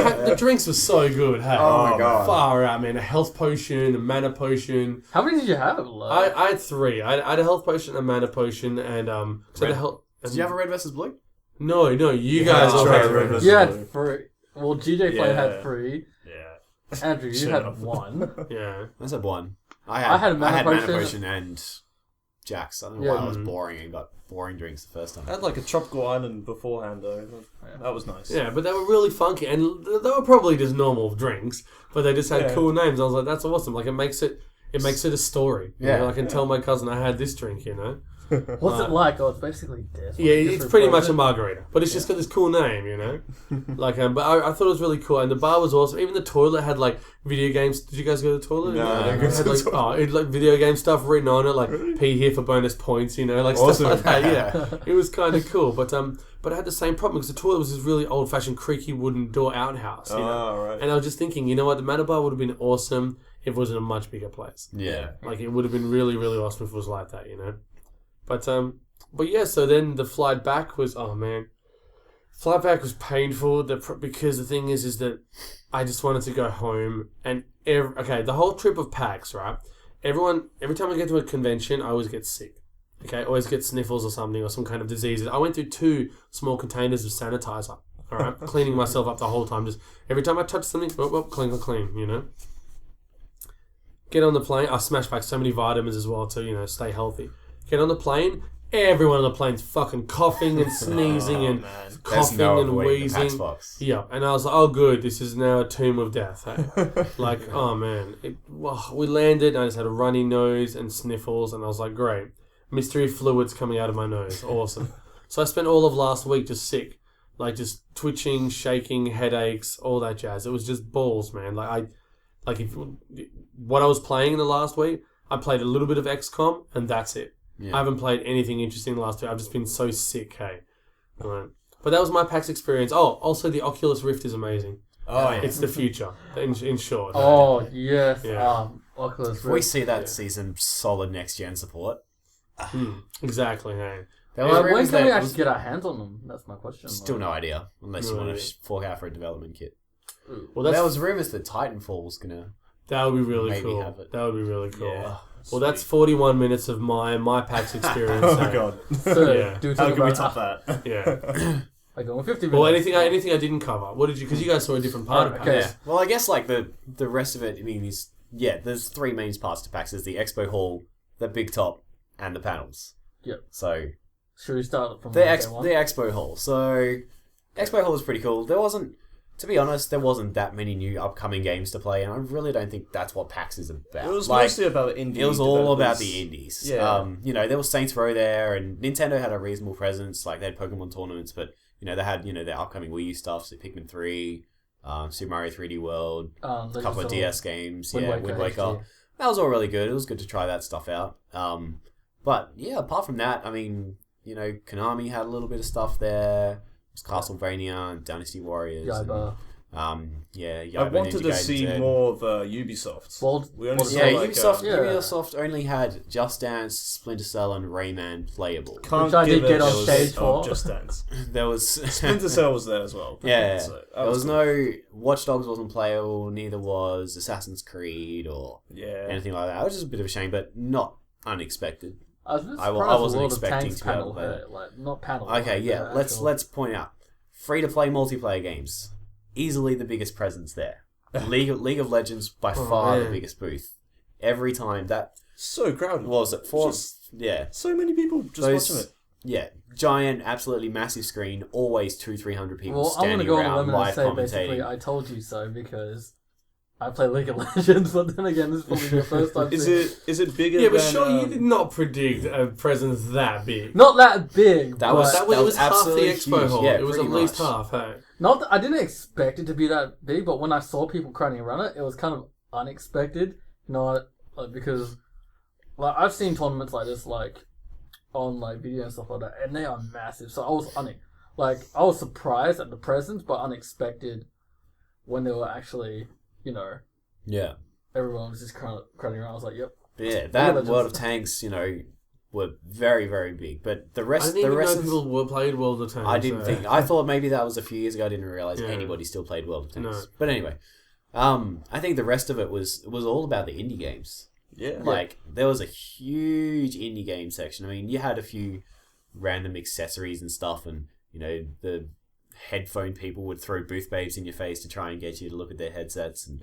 And the drinks were so good. Hey, Oh my God. far out, man! A health potion, a mana potion. How many did you have? Like, I had 3. I had a health potion, a mana potion, and so Red. the health. Did you have a red versus blue? No, you guys Yeah, all tried had Red red. versus you blue. had 3. Well, GJ Flame Yeah. had 3. Yeah. Andrew, you Shut had up. 1. Yeah. I said 1. I I had mana mana potion. potion and Jack's. I don't know Yeah. why I was boring and got boring drinks the first time. I had like a tropical island beforehand though. That was nice. Yeah, but they were really funky, and they were probably just normal drinks, but they just had Yeah. cool names. I was like, that's awesome. Like it makes it a story. You Yeah. know, I can tell my cousin I had this drink. You know. What's it like? Oh, it's basically death. Yeah, Like, it's different pretty much a flavors. margarita, but it's just got this cool name, you know. But I thought it was really cool, and the bar was awesome. Even the toilet had like video games. Did you guys go to the toilet? No, I didn't It go to had the like toilet. it had, like video game stuff written on it, like pee here for bonus points, you know, like Awesome. stuff like that. Yeah, it was kind of cool, but I had the same problem because the toilet was this really old fashioned creaky wooden door outhouse, you know. Oh, right. And I was just thinking, you know what, the Manor Bar would have been awesome if it was in a much bigger place. Yeah. Like it would have been really, really awesome if it was like that, you know. But yeah, so then the flight back was flight back was painful. Because the thing is that I just wanted to go home and the whole trip of PAX, right? Every time I get to a convention, I always get sick. Okay, always get sniffles or something or some kind of diseases. I went through 2 small containers of sanitizer. All right, cleaning myself up the whole time. Just every time I touch something, clean. You know. Get on the plane. I smash back so many vitamins as well to stay healthy. Get on the plane. Everyone on the plane's fucking coughing and sneezing and coughing and wheezing. Yeah, and I was like, oh good, this is now a tomb of death. Hey? Like, oh man. We landed and I just had a runny nose and sniffles and I was like, great. Mystery fluids coming out of my nose. Awesome. So I spent all of last week just sick. Like just twitching, shaking, headaches, all that jazz. It was just balls, man. What I was playing in the last week, I played a little bit of XCOM and that's it. Yeah. I haven't played anything interesting the last week. I've just been so sick, hey. Right. But that was my PAX experience. Oh, also the Oculus Rift is amazing. Oh, yeah. It's the future, in short. Oh, yes. Yeah. Oculus Rift. If we see that season solid next-gen support. Exactly, hey. When can we actually get our hands on them? That's my question. Still no idea, unless you want to fork out for a development kit. Well, there was rumours that Titanfall was going to That would be really cool. Have it. That would be really cool. Yeah. Well, that's 41 minutes of my PAX experience. Oh god! So, yeah. How can we top that? Yeah. I go on 50 minutes. Well, anything I didn't cover. What did you? Because you guys saw a different part of PAX. Yeah. Well, I guess like the rest of it. I mean, there's three main parts to PAX. There's the expo hall, the big top, and the panels. Yep. So should we start from the expo hall? So expo hall was pretty cool. To be honest, there wasn't that many new upcoming games to play, and I really don't think that's what PAX is about. It was mostly about indie. It was all about the indies. Yeah. There was Saints Row there, and Nintendo had a reasonable presence. Like, they had Pokemon tournaments, but, they had, their upcoming Wii U stuff, so Pikmin 3, Super Mario 3D World, a couple of DS games, Wind Waker. That was all really good. It was good to try that stuff out. But, yeah, apart from that, I mean, Konami had a little bit of stuff there. It was Castlevania and Dynasty Warriors. Yaiba. Yaiba, I wanted to see more of Ubisoft. Ubisoft only had Just Dance, Splinter Cell, and Rayman playable. Which I did get on stage for. Just Dance. There was Splinter Cell was there as well. Yeah, so there was no Watch Dogs wasn't playable. Neither was Assassin's Creed or anything like that. It was just a bit of a shame, but not unexpected. I wasn't expecting to be able to play that. Not panel. Okay, yeah. Let's point out free-to-play multiplayer games. Easily the biggest presence there. League of Legends by far the biggest booth. Every time that so crowded. What was it? So many people just watching it. Yeah, giant, absolutely massive screen. Always 200-300 people standing around live commentating. I'm going to say basically, I told you so because I play League of Legends, but then again, this is probably your first time. Is it bigger? Yeah, but sure, you did not predict a presence that big. Not that big. That was half the expo huge. hall. Yeah, it was at least half. Hey. I didn't expect it to be that big, but when I saw people crowding around it, it was kind of unexpected. Because I've seen tournaments like this, on video and stuff like that, and they are massive. So I was surprised at the presence, but unexpected when they were actually. Yeah. Everyone was just crowding around. I was like, yep. Yeah, that World of Tanks, were very, very big. But the rest, I didn't even know people played World of Tanks. I didn't think. I thought maybe that was a few years ago. I didn't realize anybody still played World of Tanks. No. But anyway, I think the rest of it was all about the indie games. Yeah. There was a huge indie game section. I mean, you had a few random accessories and stuff, and the headphone people would throw booth babes in your face to try and get you to look at their headsets. And,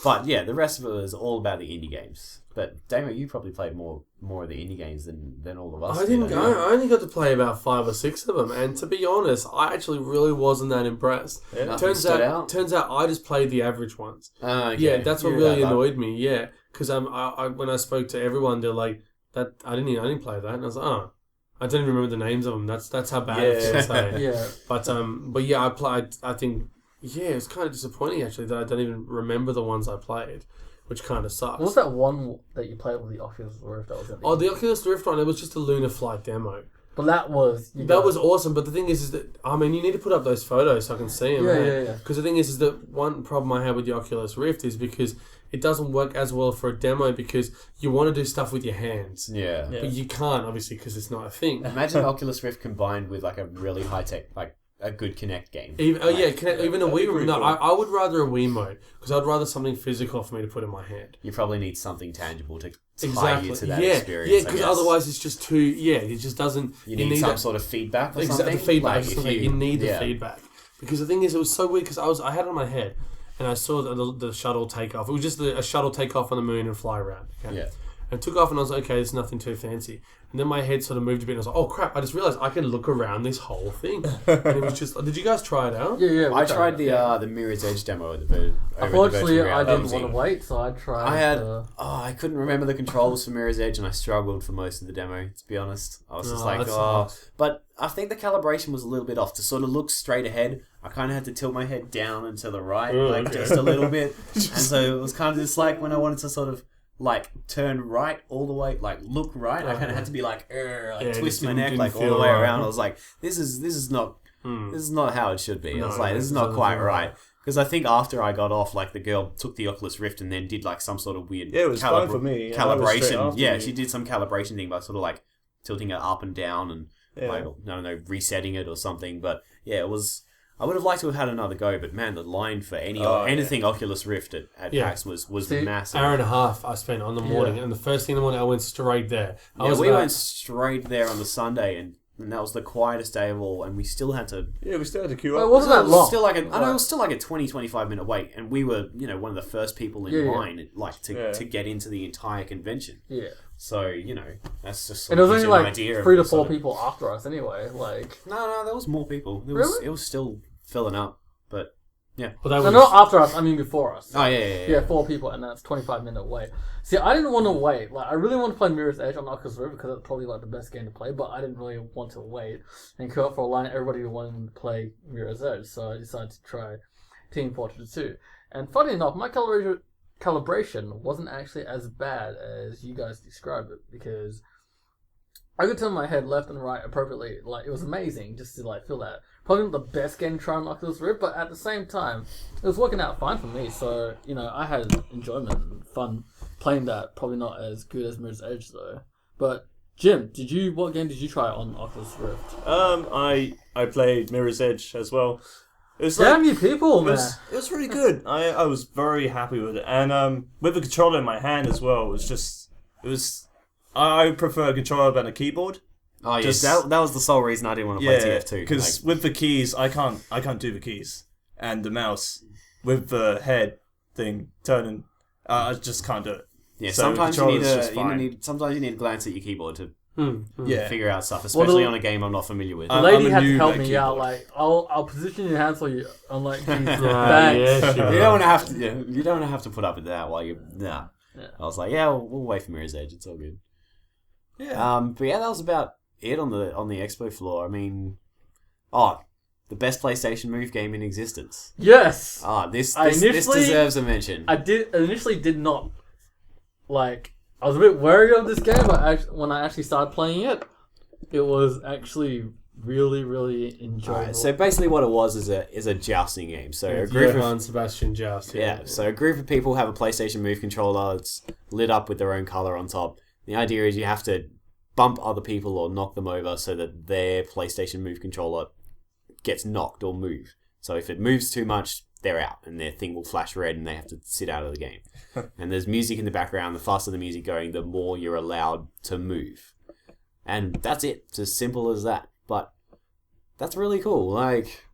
but yeah, the rest of it was all about the indie games. But Damo, you probably played more of the indie games than all of us. I didn't. I only got to play about 5 or 6 of them, and to be honest, I actually really wasn't that impressed. Yeah, turns out I just played the average ones. Okay. Yeah, that's what really annoyed me. Yeah, because I when I spoke to everyone, they're like, "That I didn't play that," and I was like, "Oh." I don't even remember the names of them. That's how bad it feels. Yeah. But yeah, I played. I think it's kind of disappointing actually that I don't even remember the ones I played, which kind of sucks. What was that one that you played with the Oculus Rift? That was the Oculus Rift one. It was just a Lunar Flight demo. But that was awesome. But the thing is that you need to put up those photos so I can see them. Yeah. Because the thing is that one problem I had with the Oculus Rift is because it doesn't work as well for a demo because you want to do stuff with your hands. Yeah. But you can't, obviously, because it's not a thing. Imagine Oculus Rift combined with a really high-tech, a good Kinect game. Even a Wii. pretty No, cool. I would rather a Wii mode because I'd rather something physical for me to put in my hand. You probably need something tangible to tie you to that Yeah, experience. because otherwise it's just too. Yeah, it just doesn't. You need some sort of feedback or something. The feedback. Like, if you need the feedback because the thing is, it was so weird because I had it in my head and I saw the shuttle take off. It was just a shuttle take off on the moon and fly around. Okay? Yeah. And took off and I was like, okay, it's nothing too fancy. And then my head sort of moved a bit and I was like, oh crap, I just realised I can look around this whole thing. And it was just, did you guys try it out? Yeah. I tried the Mirror's Edge demo at the Unfortunately, I didn't reality. want to wait, so I tried. I had I couldn't remember the controls for Mirror's Edge and I struggled for most of the demo, to be honest. I was just like, but I think the calibration was a little bit off. To sort of look straight ahead, I kind of had to tilt my head down and to the right, just a little bit. And so it was kind of just like when I wanted to sort of like turn right all the way, like look right, I kind of had to be like twist my neck like all the way around. I was like, this is not how it should be. I was like, this is not quite right. Because I think after I got off, like the girl took the Oculus Rift and then did like some sort of weird it was fine for me. Calibration. Yeah, she did some calibration thing by sort of like tilting it up and down and like, I don't know, resetting it or something. But yeah, it was. I would have liked to have had another go, but man, the line for anything Oculus Rift at PAX was massive. Hour and a half I spent on the morning, and the first thing in the morning I went straight there. We went straight there on the Sunday, and that was the quietest day of all, and we still had to... Yeah, we still had to queue up. It wasn't that long. Still like I know it was still like a 20-25 minute wait, and we were, one of the first people in line, like to get into the entire convention. Yeah. So, that's just And it was only like idea 3 to 4 people after us anyway. Like No, there was more people. Really? It was still filling up, but yeah. Well, no, not after us. I mean before us. Oh yeah. Yeah, 4 people, and that's 25-minute wait. See, I didn't want to wait. Like, I really want to play Mirror's Edge on Oculus Rift because it's probably like the best game to play. But I didn't really want to wait and queue up for a line. Everybody wanted to play Mirror's Edge, so I decided to try Team Fortress 2. And funny enough, my calibration wasn't actually as bad as you guys described it because I could turn my head left and right appropriately. Like, it was amazing just to like feel that. Probably not the best game to try on Oculus Rift, but at the same time, it was working out fine for me. So, I had enjoyment and fun playing that. Probably not as good as Mirror's Edge though. But Jim, what game did you try on Oculus Rift? I played Mirror's Edge as well. It was Damn you people, man! It was really good. I was very happy with it, and with the controller in my hand as well, I prefer a controller than a keyboard. Oh yes, that was the sole reason I didn't want to play TF2. Because with the keys, I can't do the keys, and the mouse with the head thing turning, I just can't do it. Yeah, so sometimes you need to glance at your keyboard to figure out stuff, especially on a game I'm not familiar with. The lady had to help me out. Like, I'll position your hands for you. I'm like, thanks. You don't want to have to. You don't have to put up with that while you. Nah. Yeah. I was like, we'll wait for Mirror's Edge. It's all good. Yeah. But yeah, that was about it on the expo floor. I mean, the best PlayStation Move game in existence. Yes. This deserves a mention. I initially did not like. I was a bit wary of this game, but when I actually started playing it, it was actually really, really enjoyable. Right, so basically, what it was is a jousting game. So a group of Sebastian Joust. So a group of people have a PlayStation Move controller. It's lit up with their own color on top. The idea is you have to bump other people or knock them over so that their PlayStation Move controller gets knocked or moved. So if it moves too much, they're out and their thing will flash red and they have to sit out of the game. And there's music in the background. The faster the music going, the more you're allowed to move. And that's it. It's as simple as that. But that's really cool. Like,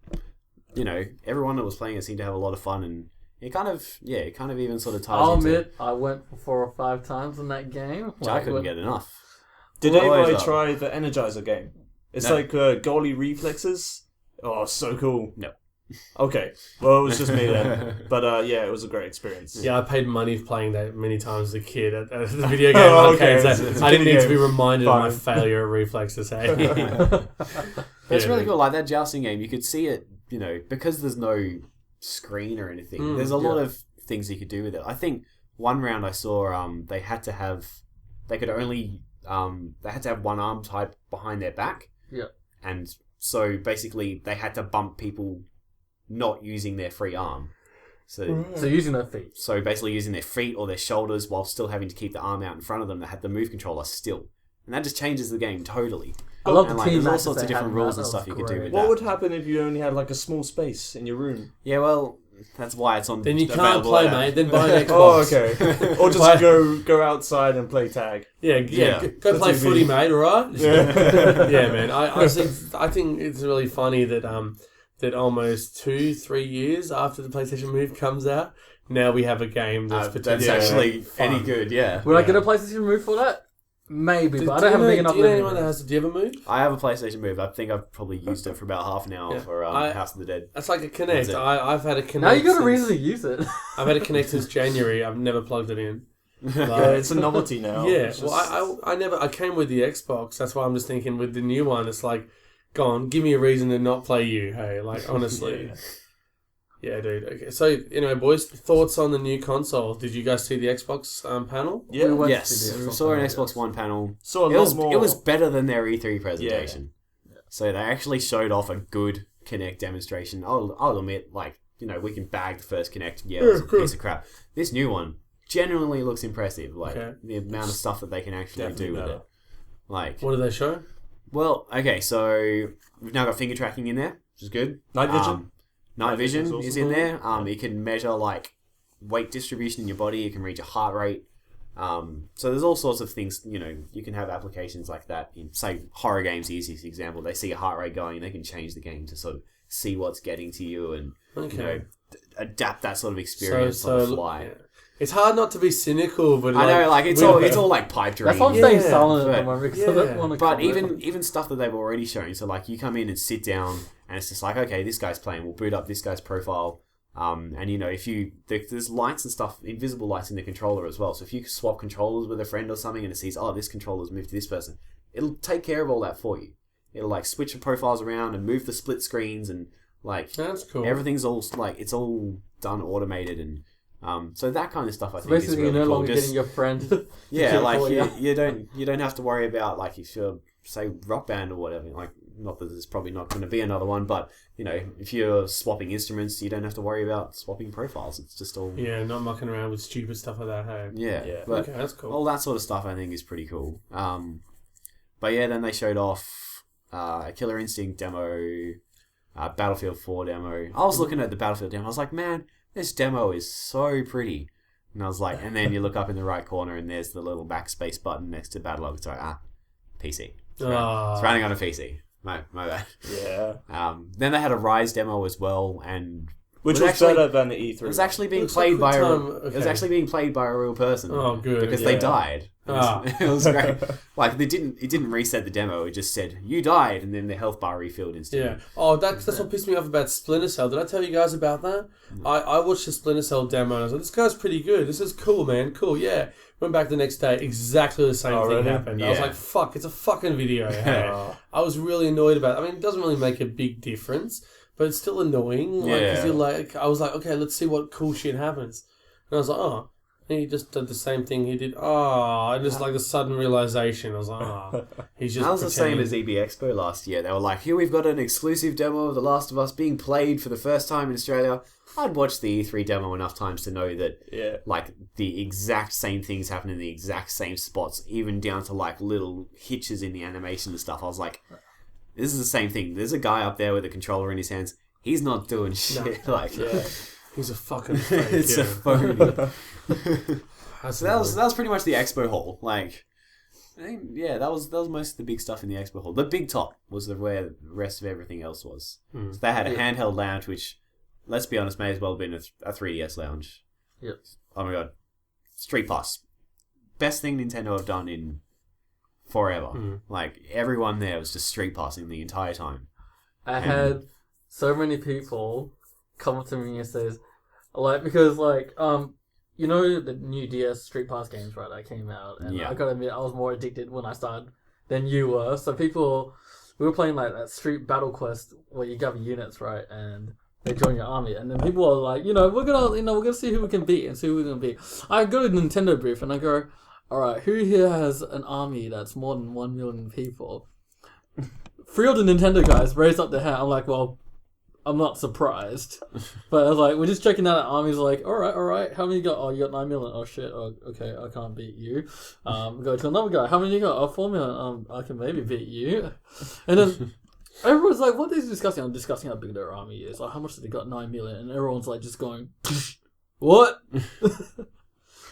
everyone that was playing it seemed to have a lot of fun, and it kind of even sort of ties I'll into... admit, I went 4 or 5 times in that game. I couldn't get enough. Did anybody try the Energizer game? It's like goalie reflexes. Oh, so cool. No. Okay. Well, it was just me then. But it was a great experience. Yeah, I paid money for playing that many times as a kid at the video game arcades. Okay. I didn't need to be reminded of my failure at reflexes. Hey. It's really cool. Like that jousting game, you could see it, because there's no screen or anything. There's a lot of things you could do with it. I think one round I saw they had to have one arm tied behind their back. Yeah. And so basically they had to bump people not using their free arm. So using their feet. So basically using their feet or their shoulders while still having to keep the arm out in front of them. They had the move controller still. and that just changes the game totally. I love And the like, team there's all matches sorts of they had different in rules that. and That stuff was you could do great. with What that. would happen if you only had like a small space in your room? Yeah, well, that's why it's on. Then you can't available play, there. mate. Then buy an Xbox. Oh, okay. Or just go outside and play tag. Yeah. Go play That's footy, easy. mate. All right. Yeah. Yeah, man. I think it's really funny that that almost 2-3 years after the PlayStation Move comes out, now we have a game that's potentially actually fun. any good. Yeah, Would I get a PlayStation Move for that? Maybe, but I Do don't you have a big enough Do you know living anyone that room. has? Do you have a Move? I have a PlayStation Move. I think I've probably used it for about half an hour Yeah. for I- House of the Dead. That's like a Kinect. That's it. I've had a Kinect. Now you got a since- reason to use it. I've had a Kinect since January. I've never plugged it in. Yeah, it's a novelty now. Yeah, It's well, I came with the Xbox. That's why I'm just thinking with the new one, it's like, go on, give me a reason to not play you. Hey, like honestly, yeah, dude. Okay, so anyway, boys, thoughts on the new console? Did you guys see the Xbox panel? Yeah. We went Yes, to the we Xbox saw an one, Xbox yes. One panel. So a It lot was more. it was better than their E3 presentation. So they actually showed off a good Kinect demonstration. I'll admit, like, you know, we can bag the first Kinect. Yeah, it was a piece of crap. This new one genuinely looks impressive. Like the amount of stuff that they can actually Definitely do with better. it. Like, What did they show? well, okay, so we've now got finger tracking in there, which is good. Night vision. Night vision vision's is also in there. cool. It can measure like weight distribution in your body. It can read your heart rate. So there's all sorts of things. You know, you can have applications like that in, say, horror games. The easiest example, they see a heart rate going, they can change the game to sort of see what's getting to you and Okay. you know adapt that sort of experience on the fly. yeah. It's hard not to be cynical, but I know, like it's all like pipe dream. That's why I'm Yeah, staying silent at but- the moment because I don't want to. But even stuff that they've already shown, so like you come in and sit down, and it's just like, okay, this guy's playing. We'll boot up this guy's profile, and you know, if you there's lights and stuff, invisible lights in the controller as well. So if you swap controllers with a friend or something, and it sees, oh, this controller's moved to this person, it'll take care of all that for you. It'll like switch the profiles around and move the split screens, and like that's cool. everything's all like it's all done automated and. So that kind of stuff I think is basically really you're no cool. longer Just- getting your friend. yeah, to like call you don't have to worry about like if you're say rock band or whatever. Like not that there's probably not going to be another one, but you know if you're swapping instruments, you don't have to worry about swapping profiles. It's just all Yeah, not mucking around with stupid stuff like that. Hey. yeah. Yeah. But Okay, that's cool. all that sort of stuff I think is pretty cool. But yeah, then they showed off a Killer Instinct demo, Battlefield 4 demo. I was looking at the Battlefield demo. I was like, man, this demo is so pretty. And I was like, and then you look up in the right corner and there's the little backspace button next to Battlelog. It's like, PC. It's running on a PC. My bad. Yeah. Then they had a Rise demo as well, and Which It was actually- better than the E3. it was actually being Looks like played by good time. it was Okay. actually being played by a real person. Oh, good. Because yeah. they died. It was, Ah. it was great. Like it didn't reset the demo. It just said you died, and then the health bar refilled instantly. Yeah. Oh, that's what pissed me off about Splinter Cell. Did I tell you guys about that? I watched the Splinter Cell demo and I was like, this guy's pretty good. This is cool, man. Cool, yeah. Went back the next day, exactly the same Oh, thing really? happened. I was Yeah. like, fuck, it's a fucking video. Hey. I was really annoyed about it. I mean, it doesn't really make a big difference, but it's still annoying. Like, 'cause Yeah. you're like, I was like, okay, let's see what cool shit happens. And I was like, oh. And he just did the same thing he did. Oh, and just like the sudden realization. I was like, oh. He's just That was the same pretending. as EB Expo last year. They were like, here we've got an exclusive demo of The Last of Us being played for the first time in Australia. I'd watched the E3 demo enough times to know that Yeah. like the exact same things happen in the exact same spots, even down to like little hitches in the animation and stuff. I was like, this is the same thing. There's a guy up there with a controller in his hands. He's not doing shit. Like, Yeah. He's a fucking fake, it's yeah. a phony. That's So that was pretty much the expo hall. Like, I think, yeah, that was most of the big stuff in the expo hall. The big top was where the rest of everything else was. Hmm. So they had a handheld lounge, which, let's be honest, may as well have been a 3DS lounge. Yep. Oh my god, Street Pass, best thing Nintendo have done in forever. Hmm. Like everyone there was just Street Passing the entire time. I had so many people come up to me and says, like, because like you know the new DS Street Pass games, right? That came out, and Yeah. I gotta admit I was more addicted when I started than you were. So we were playing like that Street Battle Quest where you gather units, right, and they join your army, and then people are like, we're gonna see who we can beat and see who we're gonna beat. I go to the Nintendo booth and I go, all right, who here has an army that's more than 1 million people? 3 of the Nintendo guys raised up their hand. I'm like, well, I'm not surprised. But I was like, we're just checking out our armies. Like, all right. How many you got? Oh, you got 9 million. Oh shit. Oh, okay, I can't beat you. Go to another guy. How many you got? Oh, 4 million. I can maybe beat you. And then everyone's like, what is he discussing? I'm discussing how big their army is. Like, how much have they got? 9 million. And everyone's like, just going, what?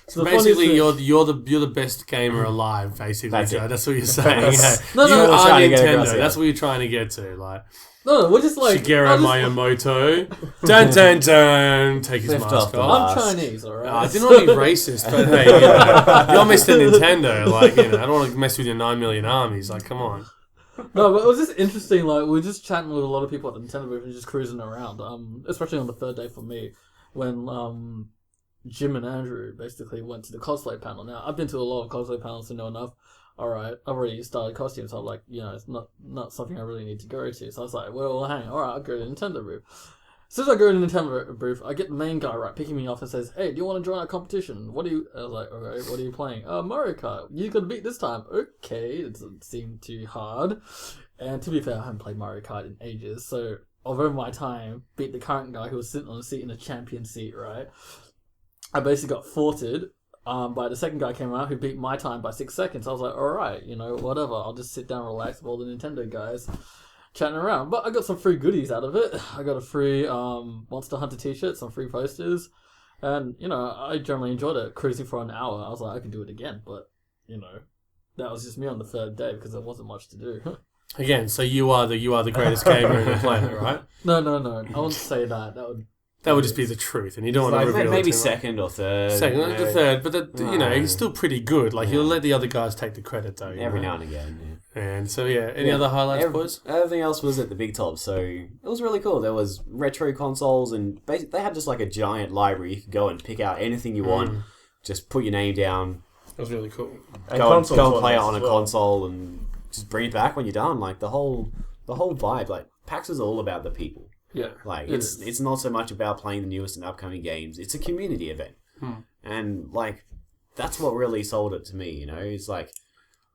So basically, you're the best gamer alive. Basically, That's Joe. it. That's what you're saying. No, you we're are trying to get Nintendo. across, yeah. That's what you're trying to get to. Like No, we're just like Shigeru Miyamoto. Dun dun dun. Take his Lift mask off the off. I'm Chinese, alright. I didn't want to be racist, but hey, you know, you're Mr. Nintendo. Like, you know, I don't want to mess with your 9 million armies. Like, come on. No, but it was just interesting. Like, we were just chatting with a lot of people at the Nintendo booth and just cruising around. Especially on the third day for me, when Jim and Andrew basically went to the cosplay panel. Now, I've been to a lot of cosplay panels to know enough. Alright, I've already started costumes, so I'm like, you know, it's not something I really need to go to. So I was like, well, hang on, alright, I'll go to the Nintendo booth. As soon as I go to the Nintendo booth, I get the main guy, right, picking me up and says, hey, do you want to join our competition? I was like, okay, what are you playing? Mario Kart. You got to beat this time. Okay, it doesn't seem too hard. And to be fair, I haven't played Mario Kart in ages, so over my time, beat the current guy who was sitting on a seat in a champion seat, right? I basically got thwarted by the second guy came out who beat my time by 6 seconds. I was like, alright, you know, whatever. I'll just sit down and relax with all the Nintendo guys chatting around. But I got some free goodies out of it. I got a free Monster Hunter t-shirt, some free posters. And, you know, I generally enjoyed it. Cruising for an hour. I was like, I can do it again. But, you know, that was just me on the third day because there wasn't much to do. Again, so you are the greatest gamer in the planet, right? No. I wouldn't say that. That would just be the truth, and you don't want to reveal maybe it too much. second or third. Second, you know, the third, but you know, he's still pretty good. Like, he'll let the other guys take the credit, though. every now and again. Yeah. And so, yeah, any other highlights, boys? Everything else was at the big top, so it was really cool. There was retro consoles, and they had just like a giant library. You could go and pick out anything you want. Just put your name down. That was really cool. Go and play it on a console, and just bring it back when you're done. Like the whole vibe. Like PAX is all about the people. Yeah. Like it's not so much about playing the newest and upcoming games. It's a community event, and like that's what really sold it to me. You know, it's like,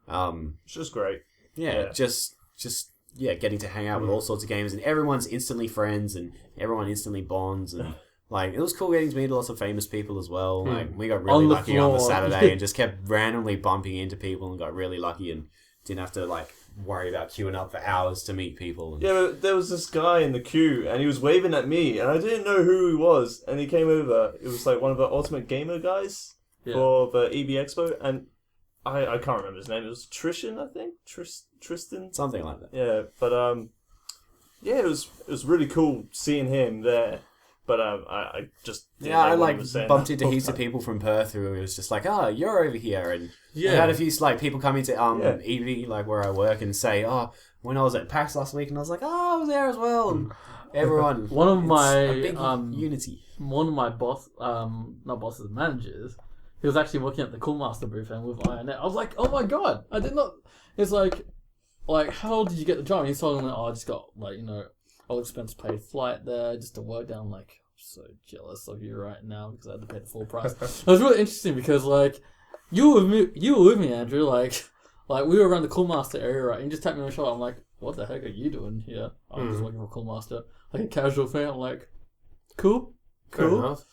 It's just great. just getting to hang out with all sorts of games, and everyone's instantly friends, and everyone instantly bonds, and like it was cool getting to meet lots of famous people as well. Like we got really lucky on the Saturday and just kept randomly bumping into people and got really lucky and didn't have to like worry about queuing up for hours to meet people. And... Yeah, but there was this guy in the queue, and he was waving at me, and I didn't know who he was, and he came over. It was like one of the Ultimate Gamer guys for the EB Expo, and I can't remember his name. It was Trishan, I think? Tristan? Something like that. Yeah, but it was really cool seeing him there. But I just didn't know I what like he was saying bumped into the whole heaps of time. people from Perth who was just like, "Oh, you're over here," and Yeah. I had a few like people come into EV like where I work and say, "Oh, when I was at PAX last week," and I was like, "Oh, I was there as well." And everyone, One of it's my a big unity. One of my managers, he was actually working at the Cool Master booth and with INET. I was like, oh my god, I did not. It's like how did you get the job? And he's telling me, I just got like all expense paid flight there just to work down. I'm like, I'm so jealous of you right now because I had to pay the full price. It was really interesting because like you were with me, Andrew. Like we were around the Cool Master area, right? And you just tapped me on the shoulder. I'm like, what the heck are you doing here? I'm just working for Cool Master, like a casual fan. I'm like, cool. Fair enough.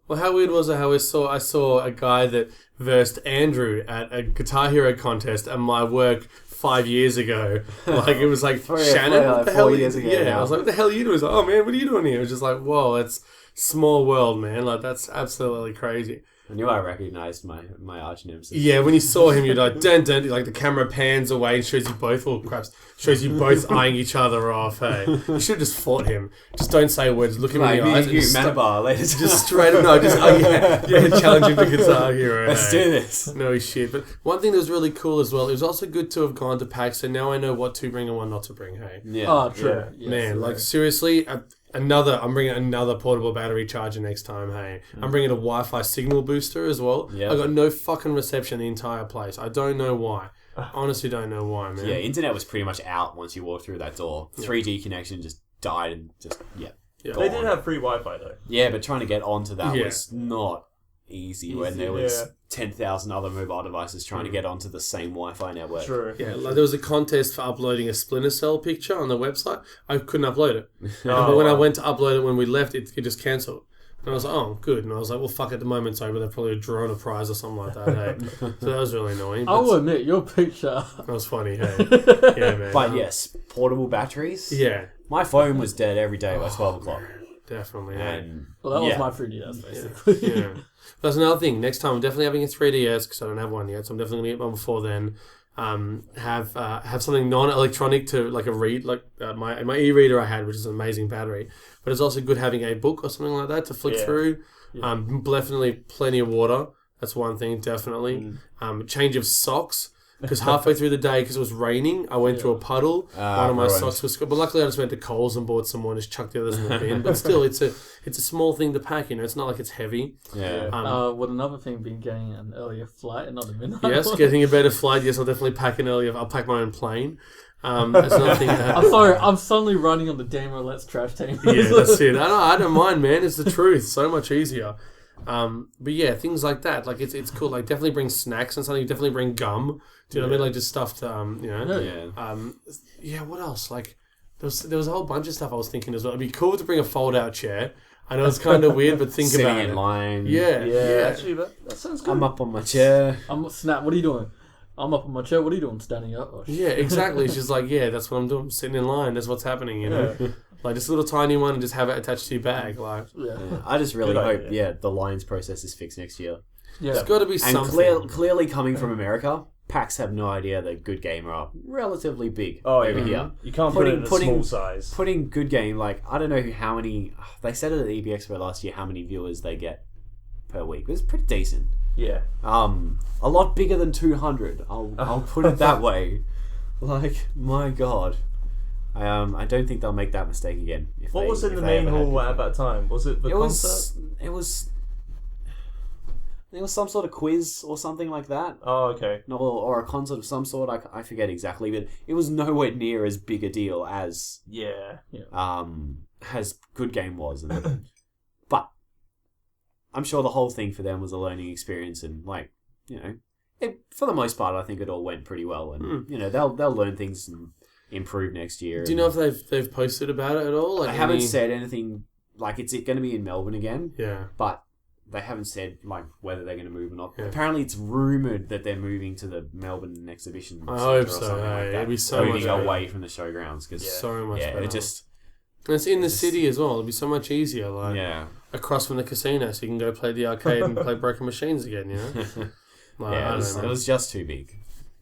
Well, how weird was it how I saw a guy that versed Andrew at a Guitar Hero contest at my work 5 years ago. Like, it was like, Shannon, what the hell? 4 years ago. Yeah, I was like, what the hell are you doing? He's like, oh man, what are you doing here? It was just like, whoa, it's small world, man. Like, that's absolutely crazy. I knew I recognized my arch nemesis. Yeah, when you saw him, you're like, dun, dun, like the camera pans away and shows you both, shows you both eyeing each other off, hey. You should have just fought him. Just don't say words, look him in the eyes. Just straight up, challenge him to Guitar Hero. Let's do this. No shit. But one thing that was really cool as well, it was also good to have gone to PAX, so now I know what to bring and what not to bring, hey. Yeah. Oh, true. Yeah. Yes, Man, right. like seriously, I'm bringing another portable battery charger next time, hey. I'm bringing a Wi-Fi signal booster as well. Yeah. I got no fucking reception in the entire place. I don't know why. Honestly don't know why, man. Yeah, internet was pretty much out once you walked through that door. 3G connection just died and just, Yeah. They did have free Wi-Fi though. Yeah, but trying to get onto that was not easy when there was 10,000 other mobile devices trying to get onto the same Wi-Fi network. True. Yeah, like there was a contest for uploading a Splinter Cell picture on the website. I couldn't upload it. But when I went to upload it when we left, it just cancelled. And I was like, oh, good. And I was like, well, fuck, at the moment, sorry, but they've probably drawn a prize or something like that, hey? So that was really annoying. I will admit, your picture... That was funny, hey? Yeah, man. But yes, portable batteries. Yeah. My phone was dead every day by 12 o'clock. Definitely, And Well, that was my 3DS, basically. Yeah. That's another thing. Next time, I'm definitely having a 3DS, because I don't have one yet, so I'm definitely going to get one before then. Have something non-electronic to like a read, like my e-reader I had, which is an amazing battery, but it's also good having a book or something like that to flick through. Definitely plenty of water. That's one thing, definitely. Change of socks, because halfway through the day, because it was raining, I went through a puddle. One of my socks was, but luckily I just went to Coles and bought some more and just chucked the others in the bin. But still, it's a small thing to pack. It's not like it's heavy. yeah. Would another thing be getting an earlier flight and not a midnight? Yes, getting a better flight. Yes, I'll definitely pack an earlier. I'll pack my own plane. That's another thing. I'm sorry, I'm suddenly running on the Damo Let's Trash team. Yeah, that's it. I don't mind, man. It's the truth. So much easier. But yeah, things like that. Like it's cool. Like definitely bring snacks and something. Definitely bring gum. Do you know what I mean? Like just stuff to yeah. What else? Like there was a whole bunch of stuff I was thinking as well. It'd be cool to bring a fold out chair. I know it's kind of weird, but think Sitting about in it. line. Yeah. Actually, that sounds good. I'm up on my chair. Snap, what are you doing? I'm up on my chair, what are you doing? Standing up? Oh, Yeah, exactly. She's like, yeah, that's what I'm doing. I'm sitting in line. That's what's happening, you know? Like, just a little tiny one and just have it attached to your bag. Like, I just really Good hope, idea. the lines process is fixed next year. Yeah. it's got to be And something. clearly coming from America, PAX have no idea that Good Game are relatively big Oh, over here. You can't put it in a Putting- small size. Putting Good Game, like, I don't know how many... They said it at the EB Expo last year how many viewers they get per week. It was pretty decent. Yeah. A lot bigger than 200. I'll put it that way. Like, my God. I don't think they'll make that mistake again. What was in the main hall at that time? Was it the concert? It was some sort of quiz or something like that. Oh, okay. No, or a concert of some sort. I forget exactly, but it was nowhere near as big a deal as as Good Game was. But I'm sure the whole thing for them was a learning experience, and like, for the most part, I think it all went pretty well, and they'll learn things and improve next year. Do you know if they've posted about it at all? Like they haven't said anything. Like, it's going to be in Melbourne again. Yeah. But they haven't said like whether they're going to move or not. Yeah. Apparently, it's rumored that they're moving to the Melbourne exhibition. I centre hope or so. something like Hey, that. it'd be so moving much away from the showgrounds because so much better. it just And it's in the city as well. It'd be so much easier. Like across from the casino, so you can go play the arcade and play broken machines again. You know. Like, I don't know. it was just too big.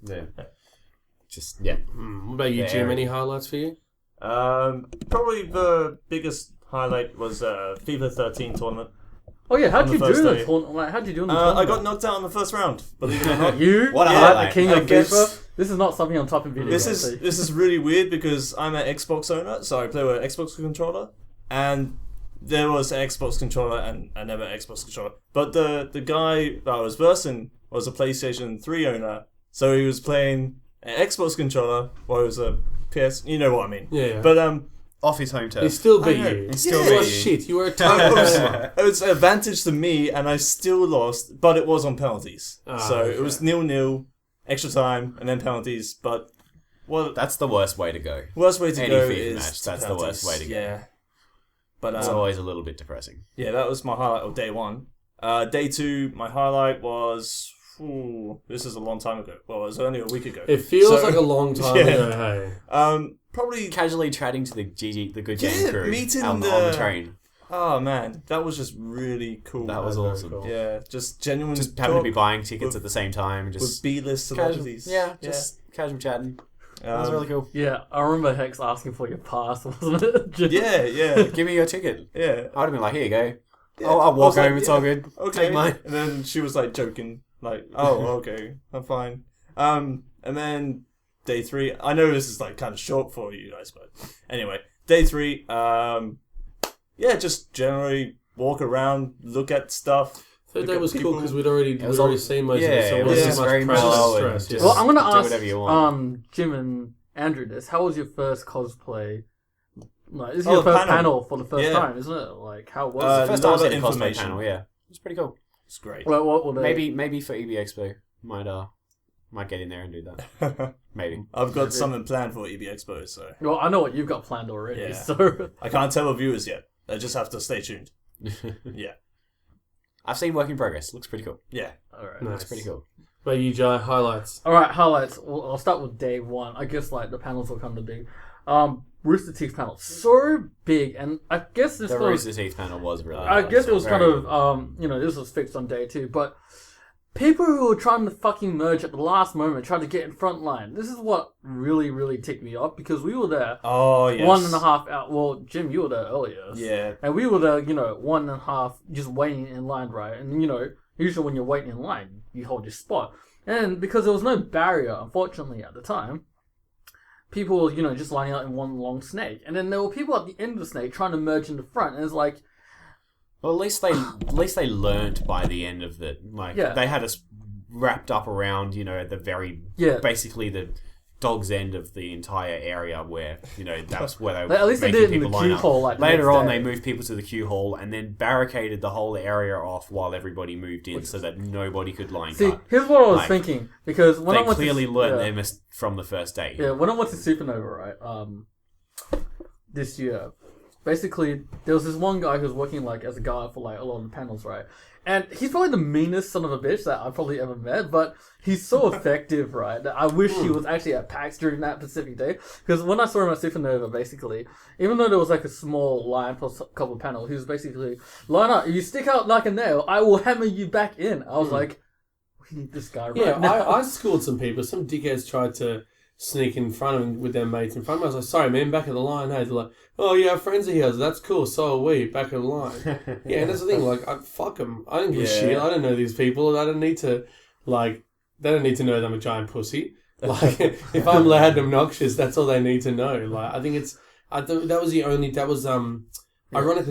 Yeah. Just What about you, Jim? Any highlights for you? Probably the biggest highlight was FIFA 13 tournament. Oh yeah, how'd On you the do first in the day. tournament? Like, how'd you do in the I tournament? got knocked out in the first round. Believe it or not. You? What a Yeah, highlight. the king of I guess- FIFA? This is not something on top of video. This games, is so- this is really weird because I'm an Xbox owner, so I play with an Xbox controller, and there was an Xbox controller and another Xbox controller. But the guy that I was versing was a PlayStation 3 owner, so he was playing an Xbox controller while it was a PS. You know what I mean? Yeah. But off his home turf. He still beat I know. you. He still You beat are you. shit. You were a it total was, smart. it was an advantage to me, and I still lost, but it was on penalties. So okay. it was 0-0, extra time, and then penalties. But That's the worst way to go. worst way to Any go FIFA is match, to that's the penalties. worst way to go. Yeah. But It's always a little bit depressing. yeah, that was my highlight of day one. Day two, my highlight was. This is a long time ago. Well, it was only a week ago. It feels So- like a long time Yeah. ago. Hey. Probably. Casually chatting to the Good Game crew meeting on the- the train. Oh man, that was just really cool. That was very awesome. cool. Yeah, just genuine. Just having to be talk buying tickets with- at the same time. with Just B-list casual, celebrities. just casual chatting. That was Um, really cool. Yeah, I remember Hex asking for your pass, wasn't it? Jim? Yeah. Give me your ticket. Yeah. I'd have been like, here you go. Yeah. I'll I walk was like, home. It's yeah, all good. Okay. Take mine. And then she was like joking, like, "Oh, okay, I'm fine." And then day three. I know this is like kind of short for you guys, but anyway, day three. Just generally walk around, look at stuff. Third look day at was cool people. because we'd already seen most of it, so it it was wasn't just so much very pressure mellow and and stress. just- Well, I'm gonna do ask whatever you want. Jim and Andrew this. How was your first cosplay? Like, this is Oh, your the first panel. panel for the first Yeah. time, isn't it? Like, how was Uh, it? The first time I was lot at of a cosplay information. panel, yeah. It was pretty cool. It's great. Well, what will they... Maybe for EB Expo might get in there and do that. Maybe. I've got something planned for EB Expo, so Well, I know what you've got planned already, Yeah. so... I can't tell the viewers yet. They just have to stay tuned. Yeah. I've seen work in progress. Looks pretty cool. Yeah. Alright. Nice. Looks pretty cool. But you, Jai, highlights. Alright, highlights. Well, I'll start with day one. I guess, like, the panels will come to big. Rooster Teeth panel. So big, and I guess this The was... Rooster Teeth panel was really I nice. guess it was kind Very of, this was fixed on day two, but people who were trying to fucking merge at the last moment, trying to get in front line. This is what really, really ticked me off, because we were there Oh, yes. 1.5 hours. Well, Jim, you were there earlier. Yeah. And we were there, 1.5, just waiting in line, right? And, usually when you're waiting in line, you hold your spot. And because there was no barrier, unfortunately, at the time, people were, just lining up in one long snake. And then there were people at the end of the snake trying to merge in the front. And it's like... Well, at least they learnt by the end of the... They had us wrapped up around, at the very... Yeah. Basically the dog's end of the entire area where, that's where they were At least they making did it in people the line queue up. hall. Like, Later on, next they day. moved people to the queue hall and then barricaded the whole area off while everybody moved in so that nobody could line See, cut. here's what I was Like, thinking, because when They I went clearly to, learned their miss from the first day. Yeah, when I went to Supernova, right, this year, basically, there was this one guy who was working, like, as a guard for, like, a lot of the panels, right? And he's probably the meanest son of a bitch that I've probably ever met, but he's so effective, right, that I wish he was actually at PAX during that Pacific day. Because when I saw him at Supernova, basically, even though there was, like, a small line plus a couple of panels, he was basically, line up, if you stick out like a nail, I will hammer you back in. I was like, we need this guy right now. I schooled some people. Some dickheads tried to sneak in front of him with their mates in front of me. I was like, sorry, man, back of the line. Hey, they're like, oh, yeah, our friends are here. That's cool. So are we. Back of the line. Yeah, and that's the thing. Like, fuck them. I don't give a shit. I don't know these people. I don't need to, they don't need to know that I'm a giant pussy. Like, if I'm loud and obnoxious, that's all they need to know. Like, I think ironically,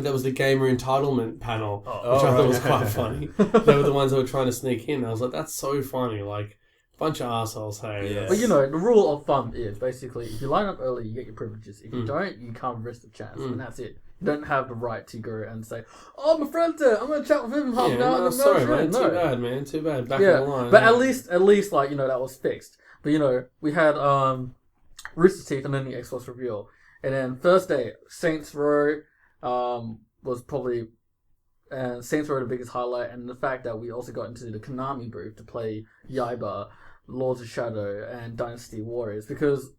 that was the gamer entitlement panel, which I thought was quite funny. They were the ones that were trying to sneak in. I was like, that's so funny. Like, bunch of assholes, hey. Yeah. But the rule of thumb is basically if you line up early, you get your privileges. If you don't, you can't risk the chance, and that's it. You don't have the right to go and say, "Oh, my friend's there. I'm gonna chat with him half an hour." No, sorry, man. Too bad, man. Too bad. Back of the line. But at least that was fixed. But we had Rooster Teeth and then the Xbox reveal, and then Thursday Saints Row was probably. And Saints Row the biggest highlight, and the fact that we also got into the Konami booth to play Yaiba, Lords of Shadow, and Dynasty Warriors. Because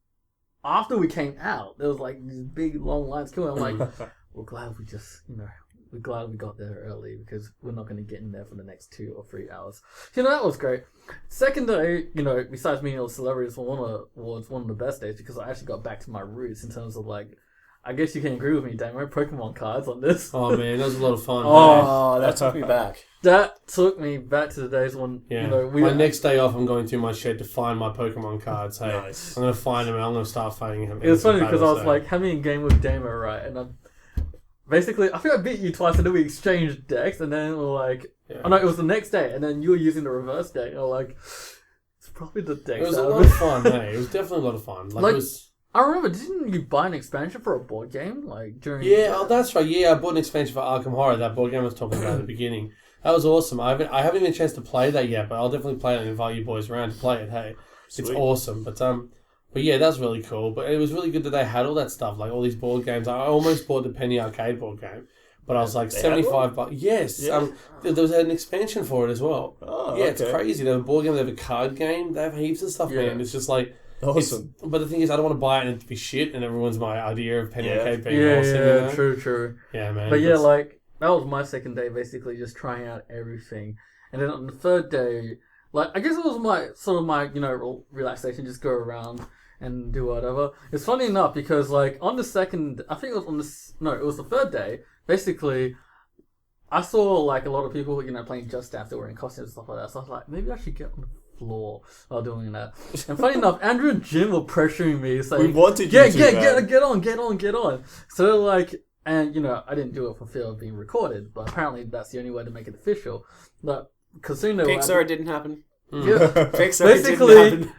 after we came out, there was like these big long lines queuing. I'm like, we're glad we just, we're glad we got there early because we're not going to get in there for the next 2 or 3 hours. That was great. Second day, besides meeting all the celebrities for one of the best days because I actually got back to my roots in terms of like. I guess you can agree with me, Damo. Pokemon cards on this. Oh man, that was a lot of fun. Oh, that took me back. That took me back to the days when my next day off, I'm going through my shed to find my Pokemon cards. Hey, Nice. I'm gonna find them and I'm gonna start fighting him. It was funny because I was like having a game with Damo, right? And I'm basically I think I beat you twice, and then we exchanged decks, and then we're like, oh no, it was the next day, and then you were using the reverse deck. And I'm like, it's probably the deck. It was a lot of fun. Hey, it was definitely a lot of fun. Like it was. I remember, didn't you buy an expansion for a board game during? Yeah, that's right. Yeah, I bought an expansion for Arkham Horror. That board game I was talking about at the beginning. That was awesome. I haven't even had a chance to play that yet, but I'll definitely play it and invite you boys around to play it. Hey, It's awesome. But yeah, that's really cool. But it was really good that they had all that stuff, like all these board games. I almost bought the Penny Arcade board game, but I was like $75. Yes, Yeah. There was an expansion for it as well. Oh, yeah, okay. it's crazy. They have a board game, they have a card game, they have heaps of stuff, man. It's just like Awesome. But the thing is, I don't want to buy it and it to be shit, and everyone's my idea of Penny Arcade being yeah, awesome. yeah, true. Yeah, man. But yeah, like that was my second day, basically just trying out everything, and then on the third day, like I guess it was my relaxation, just go around and do whatever. It's funny enough because like on the second, I think it was it was the third day. Basically, I saw like a lot of people playing Just Dance, they were in costumes and stuff like that. So I was like, maybe I should get on the floor while doing that. And funny enough, Andrew and Jim were pressuring me, saying, "We wanted you to, man. get on." So like, and I didn't do it for fear of being recorded, but apparently that's the only way to make it official. But because soon they were Pixar, it didn't happen. Yeah, Pixar, it basically. didn't happen.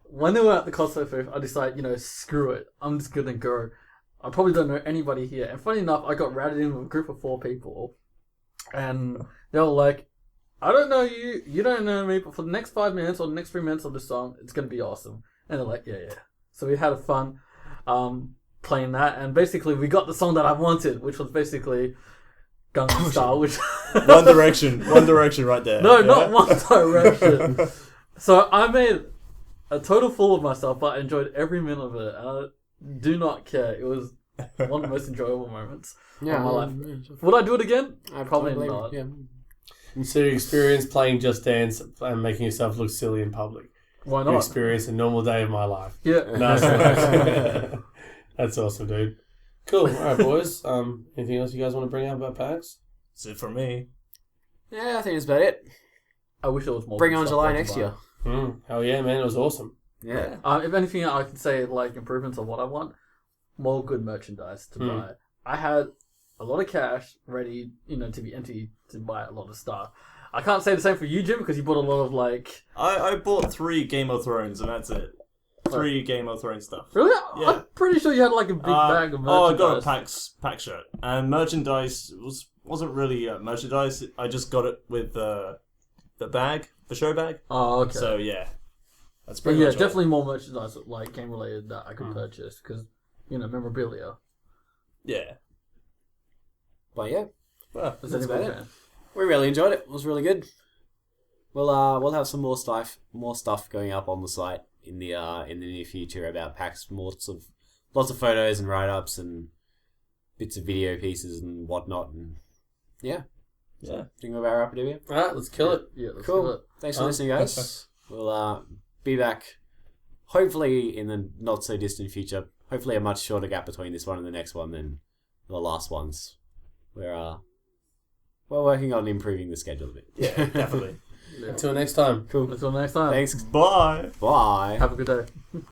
When they were at the cosplay booth, I decided, screw it. I'm just gonna go. I probably don't know anybody here. And funny enough, I got routed in with a group of 4 people. And they were like, I don't know you. You don't know me. But for the next 5 minutes or the next 3 minutes of the song, it's gonna be awesome. And they're like, yeah. So we had fun playing that, and basically we got the song that I wanted, which was basically Gangnam Style, which One Direction right there. no, not One Direction. So I made a total fool of myself, but I enjoyed every minute of it, and I do not care. It was one of the most enjoyable moments of my life. Would I do it again? Probably not. Yeah. So you experience playing Just Dance and making yourself look silly in public. Why You not? experience a normal day of my life. Yeah. Nice. That's awesome, dude. Cool. All right, boys. Anything else you guys want to bring up about PAX? That's it from me. Yeah, I think that's about it. I wish it was more. Bring on stuff July like next that. year. Hell yeah, man. It was awesome. Yeah. If anything, I can say like improvements of what I want. More good merchandise to buy. I had a lot of cash ready, to be empty to buy a lot of stuff. I can't say the same for you, Jim, because you bought a lot of like. I bought 3 Game of Thrones and that's it. 3 Game of Thrones stuff. Really? Yeah. I'm pretty sure you had like a big bag of merchandise. Oh, I got a PAX shirt. And merchandise wasn't really merchandise. I just got it with the bag, the show bag. Oh, okay. So yeah, that's But pretty yeah, much definitely more merchandise like game related that I could purchase because memorabilia. Yeah. But yeah, Well, Is That's anybody about it. fan? we really enjoyed it. It was really good. We'll have some more stuff going up on the site in the near future about PAX. Lots of photos and write ups and bits of video pieces and whatnot. And yeah, yeah. think we're about wrap it here. All right, let's kill it. Yeah, let's Cool. do it. Thanks for listening, guys. We'll be back hopefully in the not so distant future. Hopefully a much shorter gap between this one and the next one than the last ones. We're working on improving the schedule a bit. Yeah, definitely. Yeah. Until next time. Cool. Until next time. Thanks. Bye. Bye. Have a good day.